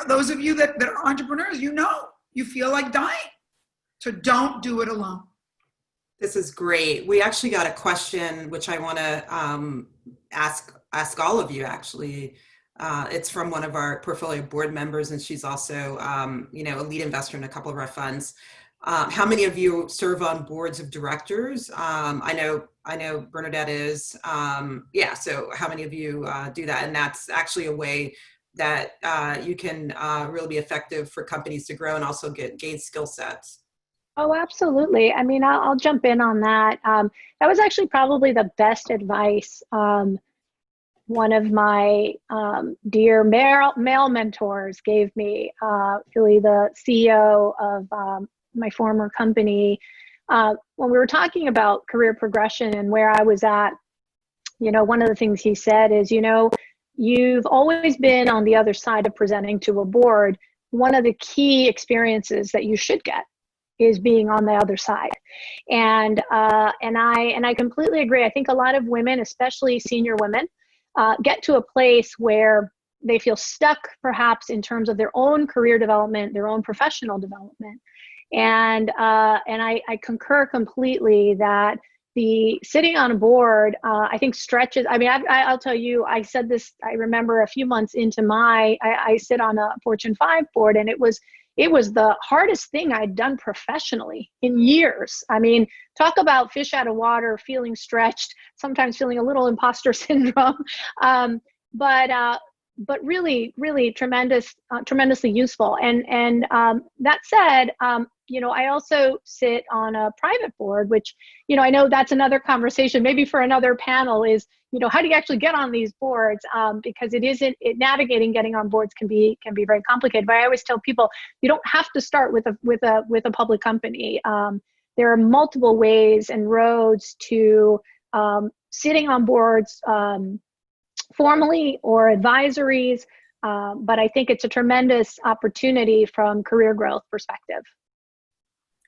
Those of you that are entrepreneurs, you feel like dying. So don't do it alone. This is great. We actually got a question, which I want to ask all of you, actually. It's from one of our portfolio board members, and she's also, a lead investor in a couple of our funds. How many of you serve on boards of directors? I know Bernadette is. So how many of you do that? And that's actually a way that you can really be effective for companies to grow and also gain skill sets. Oh, absolutely. I mean, I'll jump in on that. That was actually probably the best advice one of my dear male mentors gave me, really the CEO of my former company. When we were talking about career progression and where I was at, one of the things he said is, you've always been on the other side of presenting to a board. One of the key experiences that you should get is being on the other side. And I completely agree. I think a lot of women, especially senior women, get to a place where they feel stuck perhaps in terms of their own career development, their own professional development. And I concur completely that the sitting on a board, I think stretches. I mean, I'll tell you, I said this, I remember a few months into I sit on a Fortune 5 board, and it was the hardest thing I'd done professionally in years. I mean, talk about fish out of water, feeling stretched, sometimes feeling a little imposter syndrome. But really, really tremendously useful. And that said, I also sit on a private board, which, I know that's another conversation, maybe for another panel, is, how do you actually get on these boards? Because navigating getting on boards can be very complicated. But I always tell people, you don't have to start with a public company. There are multiple ways and roads to sitting on boards, formally or advisories, but I think it's a tremendous opportunity from career growth perspective.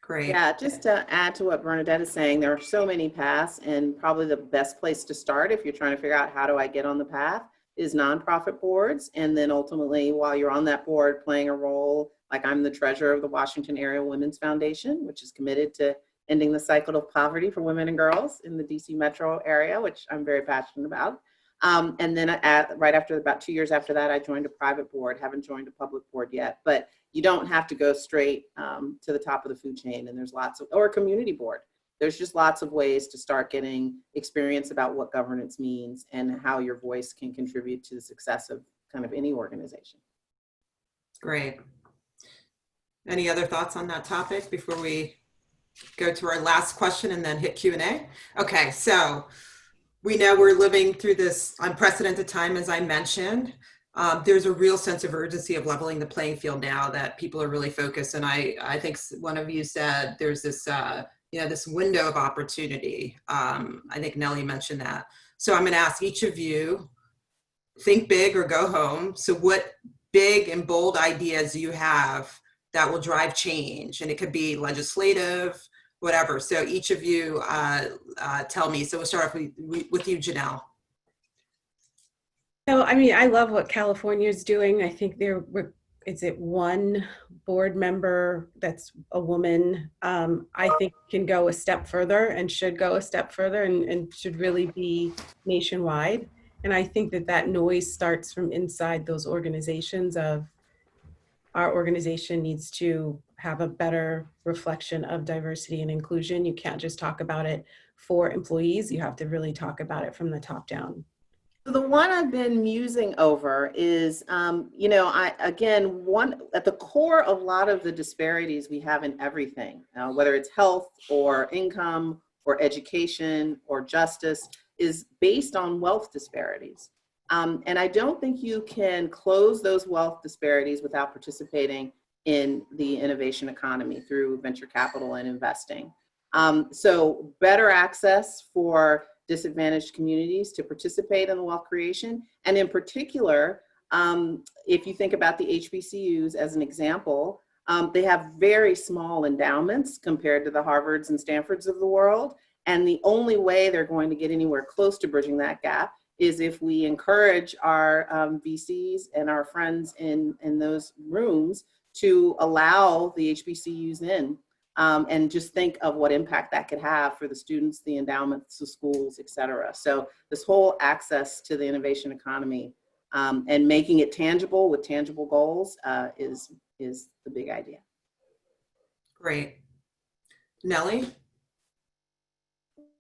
Great. Yeah, just to add to what Bernadette is saying, there are so many paths, and probably the best place to start if you're trying to figure out how do I get on the path is nonprofit boards. And then ultimately, while you're on that board, playing a role, like I'm the treasurer of the Washington Area Women's Foundation, which is committed to ending the cycle of poverty for women and girls in the DC metro area, which I'm very passionate about. And then right after, about 2 years after that, I joined a private board. Haven't joined a public board yet, but you don't have to go straight to the top of the food chain. And there's or a community board. There's just lots of ways to start getting experience about what governance means and how your voice can contribute to the success of kind of any organization. Great. Any other thoughts on that topic before we go to our last question and then hit Q&A? Okay, so we know we're living through this unprecedented time, as I mentioned. There's a real sense of urgency of leveling the playing field now that people are really focused. And I think one of you said there's this, this window of opportunity. I think Nely mentioned that. So I'm going to ask each of you, think big or go home. So what big and bold ideas do you have that will drive change? And it could be legislative, whatever. So each of you tell me. So we'll start off with you, Janelle. So, I mean, I love what California is doing. I think is it one board member that's a woman, I think can go a step further and should go a step further and should really be nationwide. And I think that noise starts from inside those organizations of our organization needs to have a better reflection of diversity and inclusion. You can't just talk about it for employees. You have to really talk about it from the top down. The one I've been musing over is, at the core of a lot of the disparities we have in everything, whether it's health or income or education or justice, is based on wealth disparities. And I don't think you can close those wealth disparities without participating in the innovation economy through venture capital and investing. So better access for disadvantaged communities to participate in the wealth creation. And in particular, if you think about the HBCUs as an example, they have very small endowments compared to the Harvards and Stanfords of the world. And the only way they're going to get anywhere close to bridging that gap is if we encourage our VCs and our friends in those rooms to allow the HBCUs in. And just think of what impact that could have for the students, the endowments, the schools, et cetera. So this whole access to the innovation economy and making it tangible with tangible goals is the big idea. Great. Nely?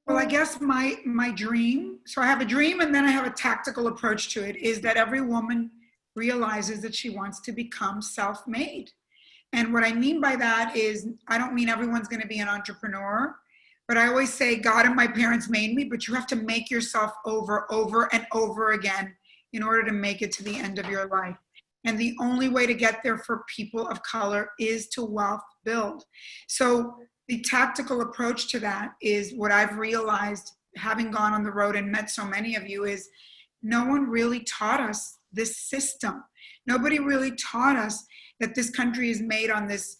Well, I guess my dream, so I have a dream and then I have a tactical approach to it, is that every woman realizes that she wants to become self-made. And what I mean by that is, I don't mean everyone's going to be an entrepreneur, but I always say God and my parents made me, but you have to make yourself over and over again in order to make it to the end of your life. And the only way to get there for people of color is to wealth build. So the tactical approach to that is what I've realized, having gone on the road and met so many of you, is no one really taught us this system. Nobody really taught us that this country is made on this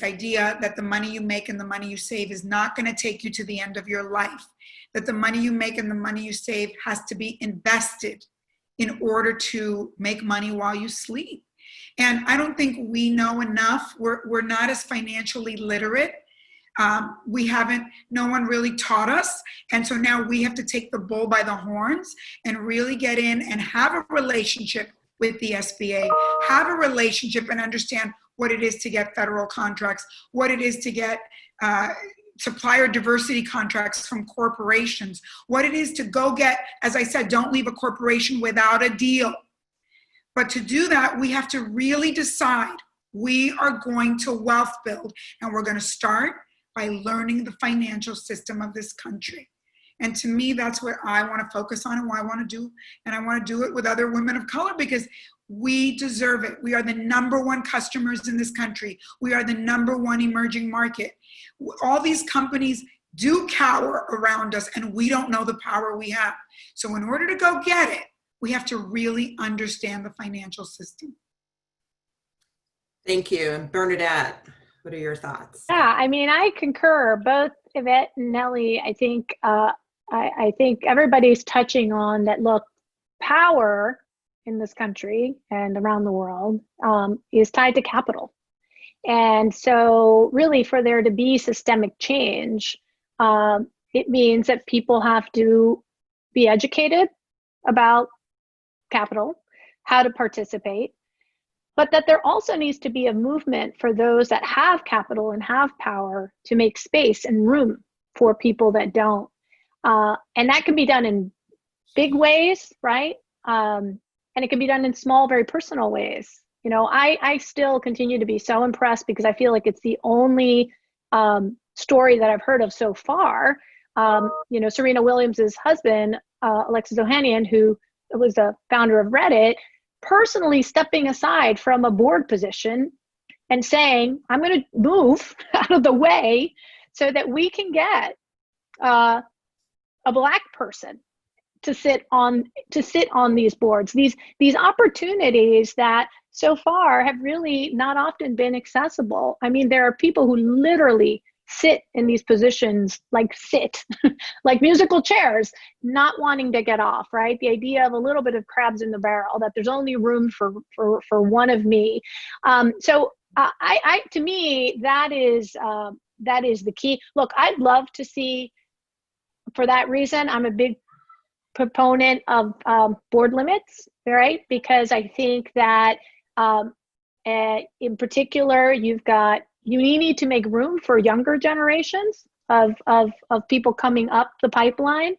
idea that the money you make and the money you save is not going to take you to the end of your life, that the money you make and the money you save has to be invested in order to make money while you sleep. And I don't think we know enough. We're not as financially literate. No one really taught us. And so now we have to take the bull by the horns and really get in and have a relationship with the SBA, have a relationship and understand what it is to get federal contracts, what it is to get supplier diversity contracts from corporations, what it is to go get, as I said, don't leave a corporation without a deal. But to do that, we have to really decide we are going to wealth build, and we're going to start by learning the financial system of this country. And to me, that's what I want to focus on and what I want to do. And I want to do it with other women of color because we deserve it. We are the #1 customers in this country. We are the #1 emerging market. All these companies do cower around us and we don't know the power we have. So in order to go get it, we have to really understand the financial system. Thank you. And Bernadette, what are your thoughts? Yeah, I mean, I concur. Both Yvette and Nely, I think everybody's touching on that. Look, power in this country and around the world is tied to capital. And so really for there to be systemic change, it means that people have to be educated about capital, how to participate, but that there also needs to be a movement for those that have capital and have power to make space and room for people that don't. And that can be done in big ways, right? And it can be done in small, very personal ways. You know, I still continue to be so impressed because I feel like it's the only story that I've heard of so far. You know, Serena Williams's husband, Alexis Ohanian, who was the founder of Reddit, personally stepping aside from a board position and saying, I'm going to move out of the way so that we can get a Black person to sit on these boards, these opportunities that so far have really not often been accessible. I mean, there are people who literally sit in these positions, like like musical chairs, not wanting to get off, right? The idea of a little bit of crabs in the barrel, that there's only room for one of me. So to me, that is the key. Look, I'd love to see, for that reason, I'm a big proponent of board limits, right? Because I think that in particular, you need to make room for younger generations of people coming up the pipeline.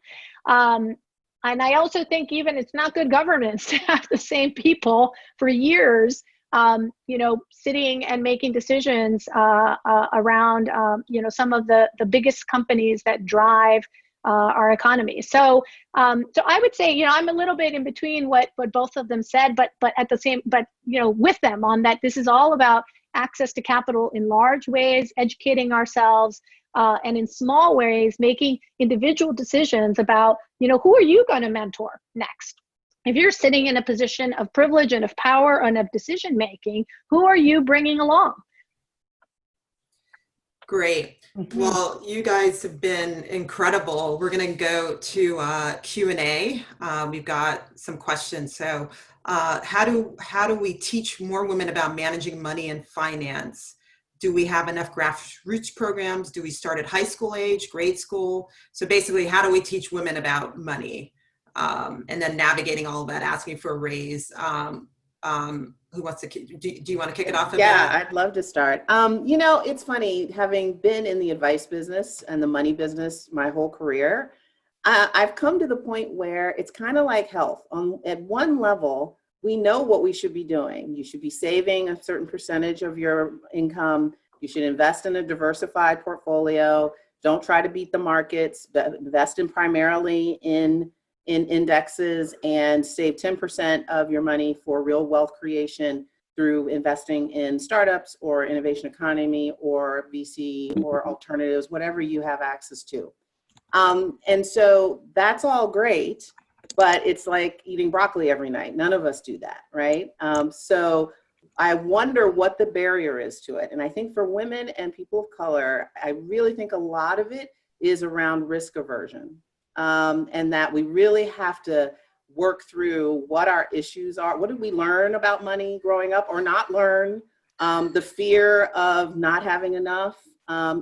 And I also think even it's not good governance to have the same people for years, you know, sitting and making decisions around, you know, some of the biggest companies that drive our economy. So I would say, you know, I'm a little bit in between what both of them said, but you know, with them on that, this is all about access to capital in large ways, educating ourselves, and in small ways, making individual decisions about, you know, who are you going to mentor next? If you're sitting in a position of privilege and of power and of decision making, who are you bringing along? Great. Well, you guys have been incredible. We're going to go to Q&A. We've got some questions. So how do we teach more women about managing money and finance? Do we have enough grassroots programs? Do we start at high school age, grade school? So basically, how do we teach women about money? And then navigating all of that, asking for a raise. Who wants to, do you want to kick it off? Yeah, I'd love to start. You know, it's funny, having been in the advice business and the money business my whole career, I've come to the point where it's kind of like health. At one level, we know what we should be doing. You should be saving a certain percentage of your income. You should invest in a diversified portfolio. Don't try to beat the markets, but invest in primarily in indexes, and save 10% of your money for real wealth creation through investing in startups or innovation economy or VC or alternatives, whatever you have access to. And so that's all great, but it's like eating broccoli every night. None of us do that, right? So I wonder what the barrier is to it. And I think for women and people of color, I really think a lot of it is around risk aversion. And that we really have to work through what our issues are. What did we learn about money growing up or not learn? The fear of not having enough,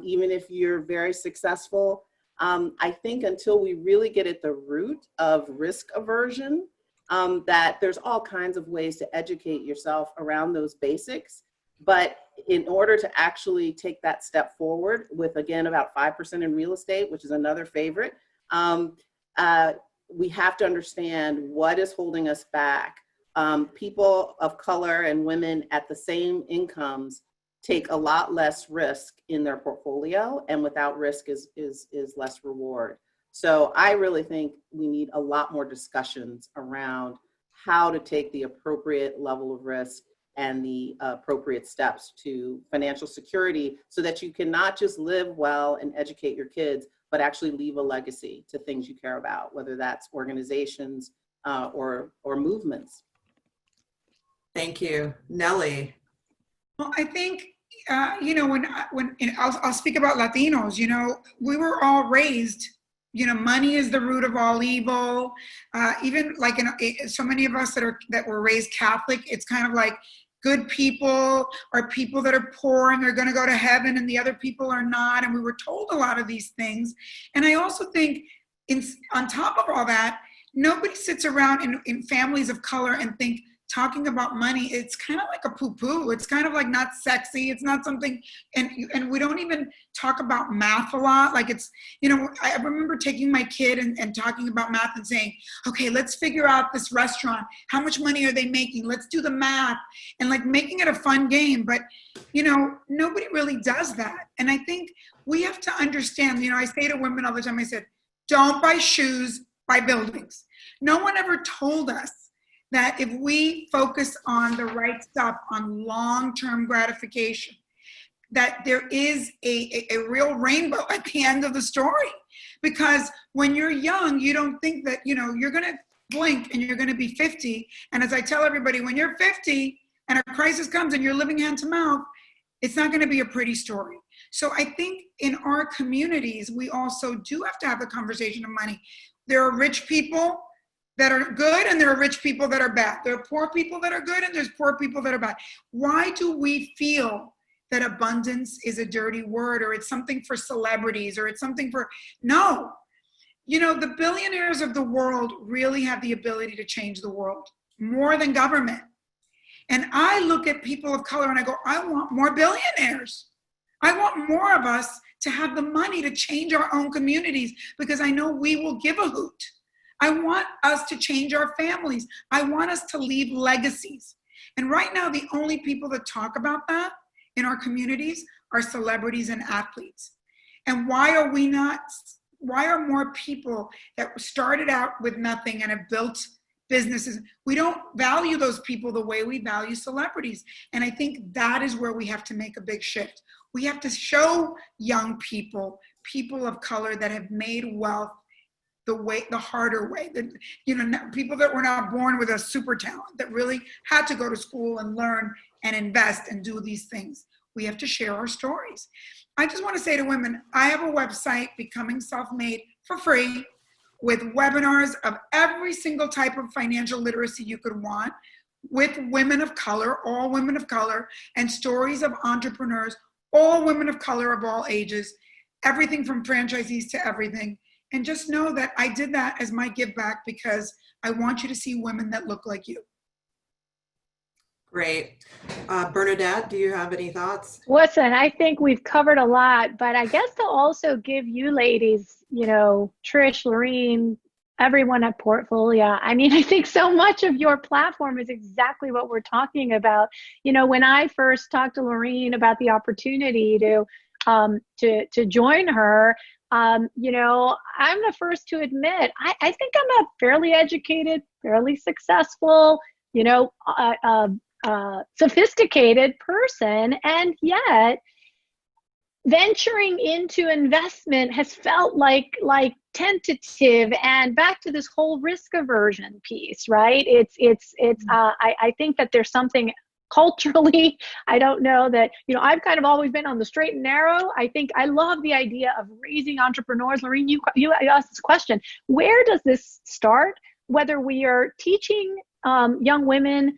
even if you're very successful. I think until we really get at the root of risk aversion, that there's all kinds of ways to educate yourself around those basics. But in order to actually take that step forward with, again, about 5% in real estate, which is another favorite, we have to understand what is holding us back. People of color and women at the same incomes take a lot less risk in their portfolio, and without risk is less reward. So I really think we need a lot more discussions around how to take the appropriate level of risk and the appropriate steps to financial security, so that you can not just live well and educate your kids, but actually leave a legacy to things you care about, whether that's organizations or movements. Thank you. Nely. Well, I think, I'll speak about Latinos, we were all raised, money is the root of all evil. Even like so many of us that were raised Catholic, it's kind of like good people are people that are poor and they're going to go to heaven, and the other people are not. And we were told a lot of these things. And I also think on top of all that, nobody sits around in families of color and think talking about money, it's kind of like a poo-poo. It's kind of like not sexy. It's not something, and we don't even talk about math a lot. Like it's, I remember taking my kid and talking about math and saying, okay, let's figure out this restaurant. How much money are they making? Let's do the math, and like making it a fun game. But, nobody really does that. And I think we have to understand, I say to women all the time, I said, don't buy shoes, buy buildings. No one ever told us that if we focus on the right stuff, on long-term gratification, that there is a real rainbow at the end of the story. Because when you're young, you don't think that, you're gonna blink and you're gonna be 50. And as I tell everybody, when you're 50 and a crisis comes and you're living hand to mouth, it's not gonna be a pretty story. So I think in our communities, we also do have to have the conversation of money. There are rich people that are good, and there are rich people that are bad. There are poor people that are good, and there's poor people that are bad. Why do we feel that abundance is a dirty word, or it's something for celebrities, or it's something for, no. The billionaires of the world really have the ability to change the world more than government. And I look at people of color and I go, I want more billionaires. I want more of us to have the money to change our own communities, because I know we will give a hoot. I want us to change our families. I want us to leave legacies. And right now, the only people that talk about that in our communities are celebrities and athletes. And why are more people that started out with nothing and have built businesses? We don't value those people the way we value celebrities. And I think that is where we have to make a big shift. We have to show young people, people of color that have made wealth the harder way, that people that were not born with a super talent, that really had to go to school and learn and invest and do these things. We have to share our stories. I just want to say to women, I have a website, Becoming Self-Made, for free, with webinars of every single type of financial literacy you could want, with women of color, all women of color, and stories of entrepreneurs, all women of color of all ages, everything from franchisees to everything. And just know that I did that as my give back, because I want you to see women that look like you. Great. Bernadette, do you have any thoughts? Listen, I think we've covered a lot, but I guess to also give you ladies, Trish, Lorine, everyone at Portfolio. I mean, I think so much of your platform is exactly what we're talking about. You know, when I first talked to Lorine about the opportunity to join her, you know, I'm the first to admit, I think I'm a fairly educated, fairly successful, you know, sophisticated person, and yet venturing into investment has felt like tentative, and back to this whole risk aversion piece, right? I think that there's something culturally, I don't know that, you know, I've kind of always been on the straight and narrow. I think I love the idea of raising entrepreneurs. Lorine, you asked this question, where does this start? Whether we are teaching young women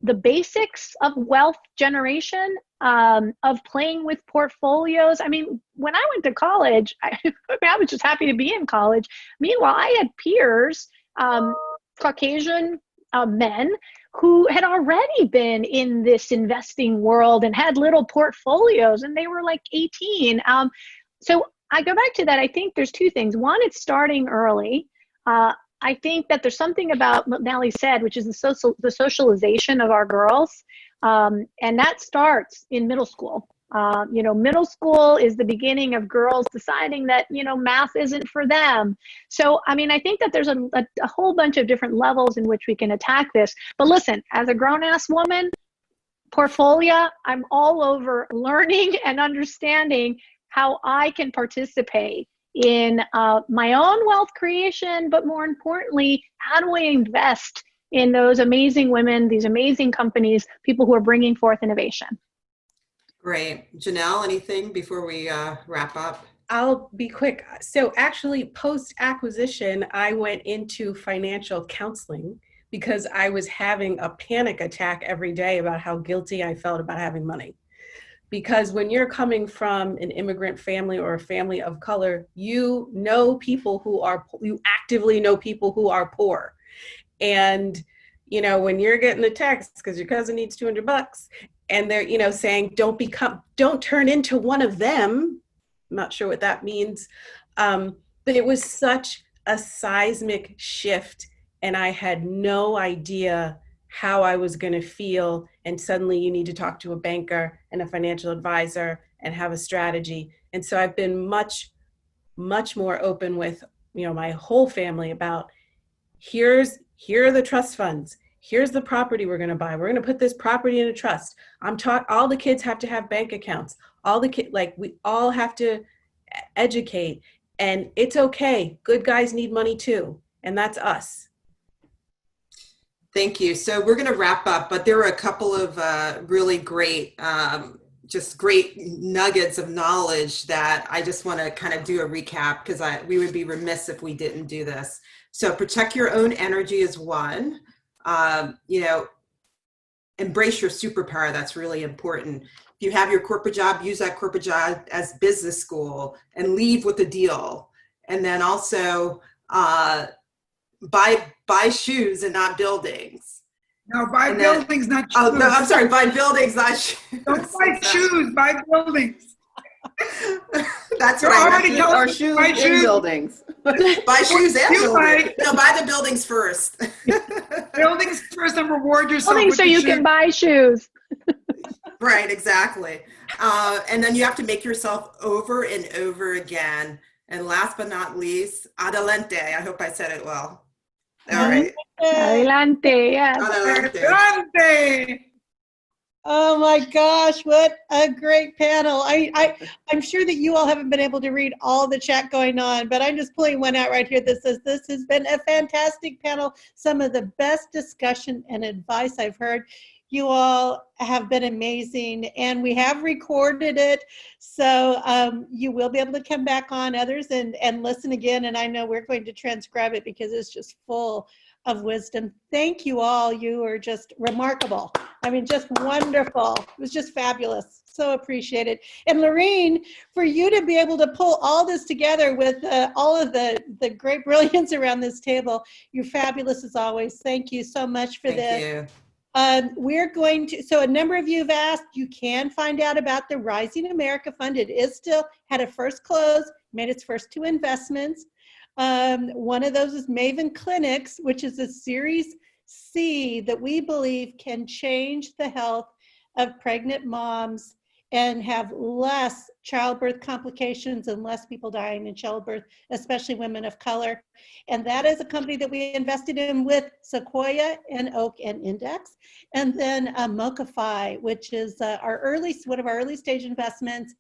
the basics of wealth generation, of playing with portfolios. I mean, when I went to college, I was just happy to be in college. Meanwhile, I had peers, Caucasian men, who had already been in this investing world and had little portfolios, and they were like 18. So I go back to that. I think there's two things. One, it's starting early. I think that there's something about what Nely said, which is the socialization of our girls. And that starts in middle school. You know, middle school is the beginning of girls deciding that, you know, math isn't for them. So, I mean, I think that there's a whole bunch of different levels in which we can attack this. But listen, as a grown-ass woman, Portfolio, I'm all over learning and understanding how I can participate in my own wealth creation, but more importantly, how do I invest in those amazing women, these amazing companies, people who are bringing forth innovation? Great. Janelle, anything before we wrap up? I'll be quick. So actually, post-acquisition, I went into financial counseling because I was having a panic attack every day about how guilty I felt about having money. Because when you're coming from an immigrant family or a family of color, you actively know people who are poor. And, you know, when you're getting a text because your cousin needs $200 and they're, you know, saying, don't turn into one of them. I'm not sure what that means. But it was such a seismic shift, and I had no idea how I was going to feel. And suddenly you need to talk to a banker and a financial advisor and have a strategy. And so I've been much, much more open with, you know, my whole family about here are the trust funds. Here's the property we're going to buy. We're going to put this property in a trust. All the kids have to have bank accounts. We all have to educate, and it's okay. Good guys need money too. And that's us. Thank you. So we're going to wrap up, but there were a couple of really great, just great nuggets of knowledge that I just want to kind of do a recap, because we would be remiss if we didn't do this. So protect your own energy is one. You know, embrace your superpower. That's really important. If you have your corporate job, use that corporate job as business school and leave with a deal. And then also buy shoes and not buildings. No, buy buildings, not shoes. Oh, no, I'm sorry, buy buildings, not shoes. Don't buy shoes, buy buildings. That's You're right. already Or shoes in buildings. Buy shoes and You buildings. No, buy the buildings first. Buildings first and reward yourself with So the you shoes. can buy shoes. Right, exactly. And then you have to make yourself over and over again. And last but not least, adelante. I hope I said it well. All right. Adelante, yes. Adelante. Adelante. Oh my gosh, what a great panel. I'm sure that you all haven't been able to read all the chat going on, but I'm just pulling one out right here that says, this has been a fantastic panel. Some of the best discussion and advice I've heard. You all have been amazing, and we have recorded it. So you will be able to come back on others and listen again. And I know we're going to transcribe it because it's just full of wisdom. Thank you all. You are just remarkable. I mean, just wonderful. It was just fabulous. So appreciated. And Lorine, for you to be able to pull all this together with all of the great brilliance around this table, you're fabulous as always. Thank you so much for this. Thank you. We're going to, so a number of you have asked, you can find out about the Rising America Fund. It is still had a first close, made its first 2 investments. One of those is Maven Clinics, which is a Series C that we believe can change the health of pregnant moms and have less childbirth complications and less people dying in childbirth, especially women of color. And that is a company that we invested in with Sequoia and Oak and Index. And then Mocafy, which is one of our early stage investments.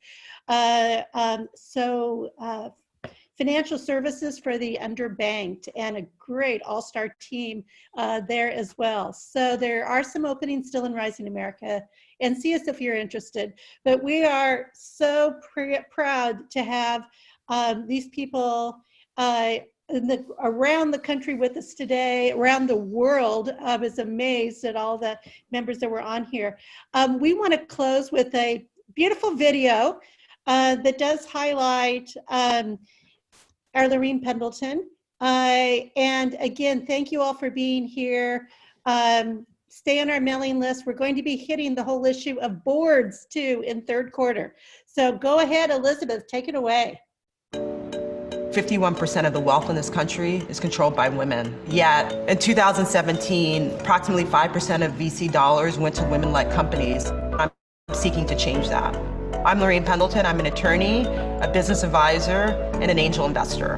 Financial services for the underbanked, and a great all-star team there as well. So there are some openings still in Rising America, and see us if you're interested. But we are so proud to have these people around the country with us today, around the world. I was amazed at all the members that were on here. We want to close with a beautiful video that does highlight our Lorine Pendleton. And again, thank you all for being here. Stay on our mailing list. We're going to be hitting the whole issue of boards too in third quarter. So go ahead, Elizabeth, take it away. 51% of the wealth in this country is controlled by women. Yet, in 2017, approximately 5% of VC dollars went to women-led companies. I'm seeking to change that. I'm Lorine Pendleton. I'm an attorney, a business advisor, and an angel investor.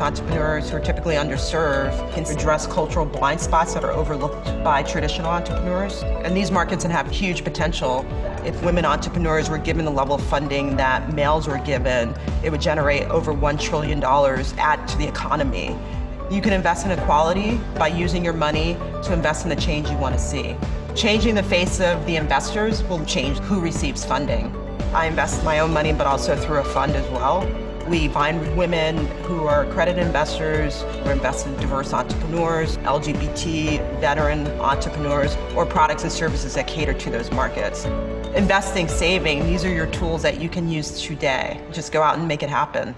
Entrepreneurs who are typically underserved can address cultural blind spots that are overlooked by traditional entrepreneurs. And these markets can have huge potential. If women entrepreneurs were given the level of funding that males were given, it would generate over $1 trillion add to the economy. You can invest in equality by using your money to invest in the change you want to see. Changing the face of the investors will change who receives funding. I invest my own money, but also through a fund as well. We find women who are accredited investors, who invest in diverse entrepreneurs, LGBT, veteran entrepreneurs, or products and services that cater to those markets. Investing, saving, these are your tools that you can use today. Just go out and make it happen.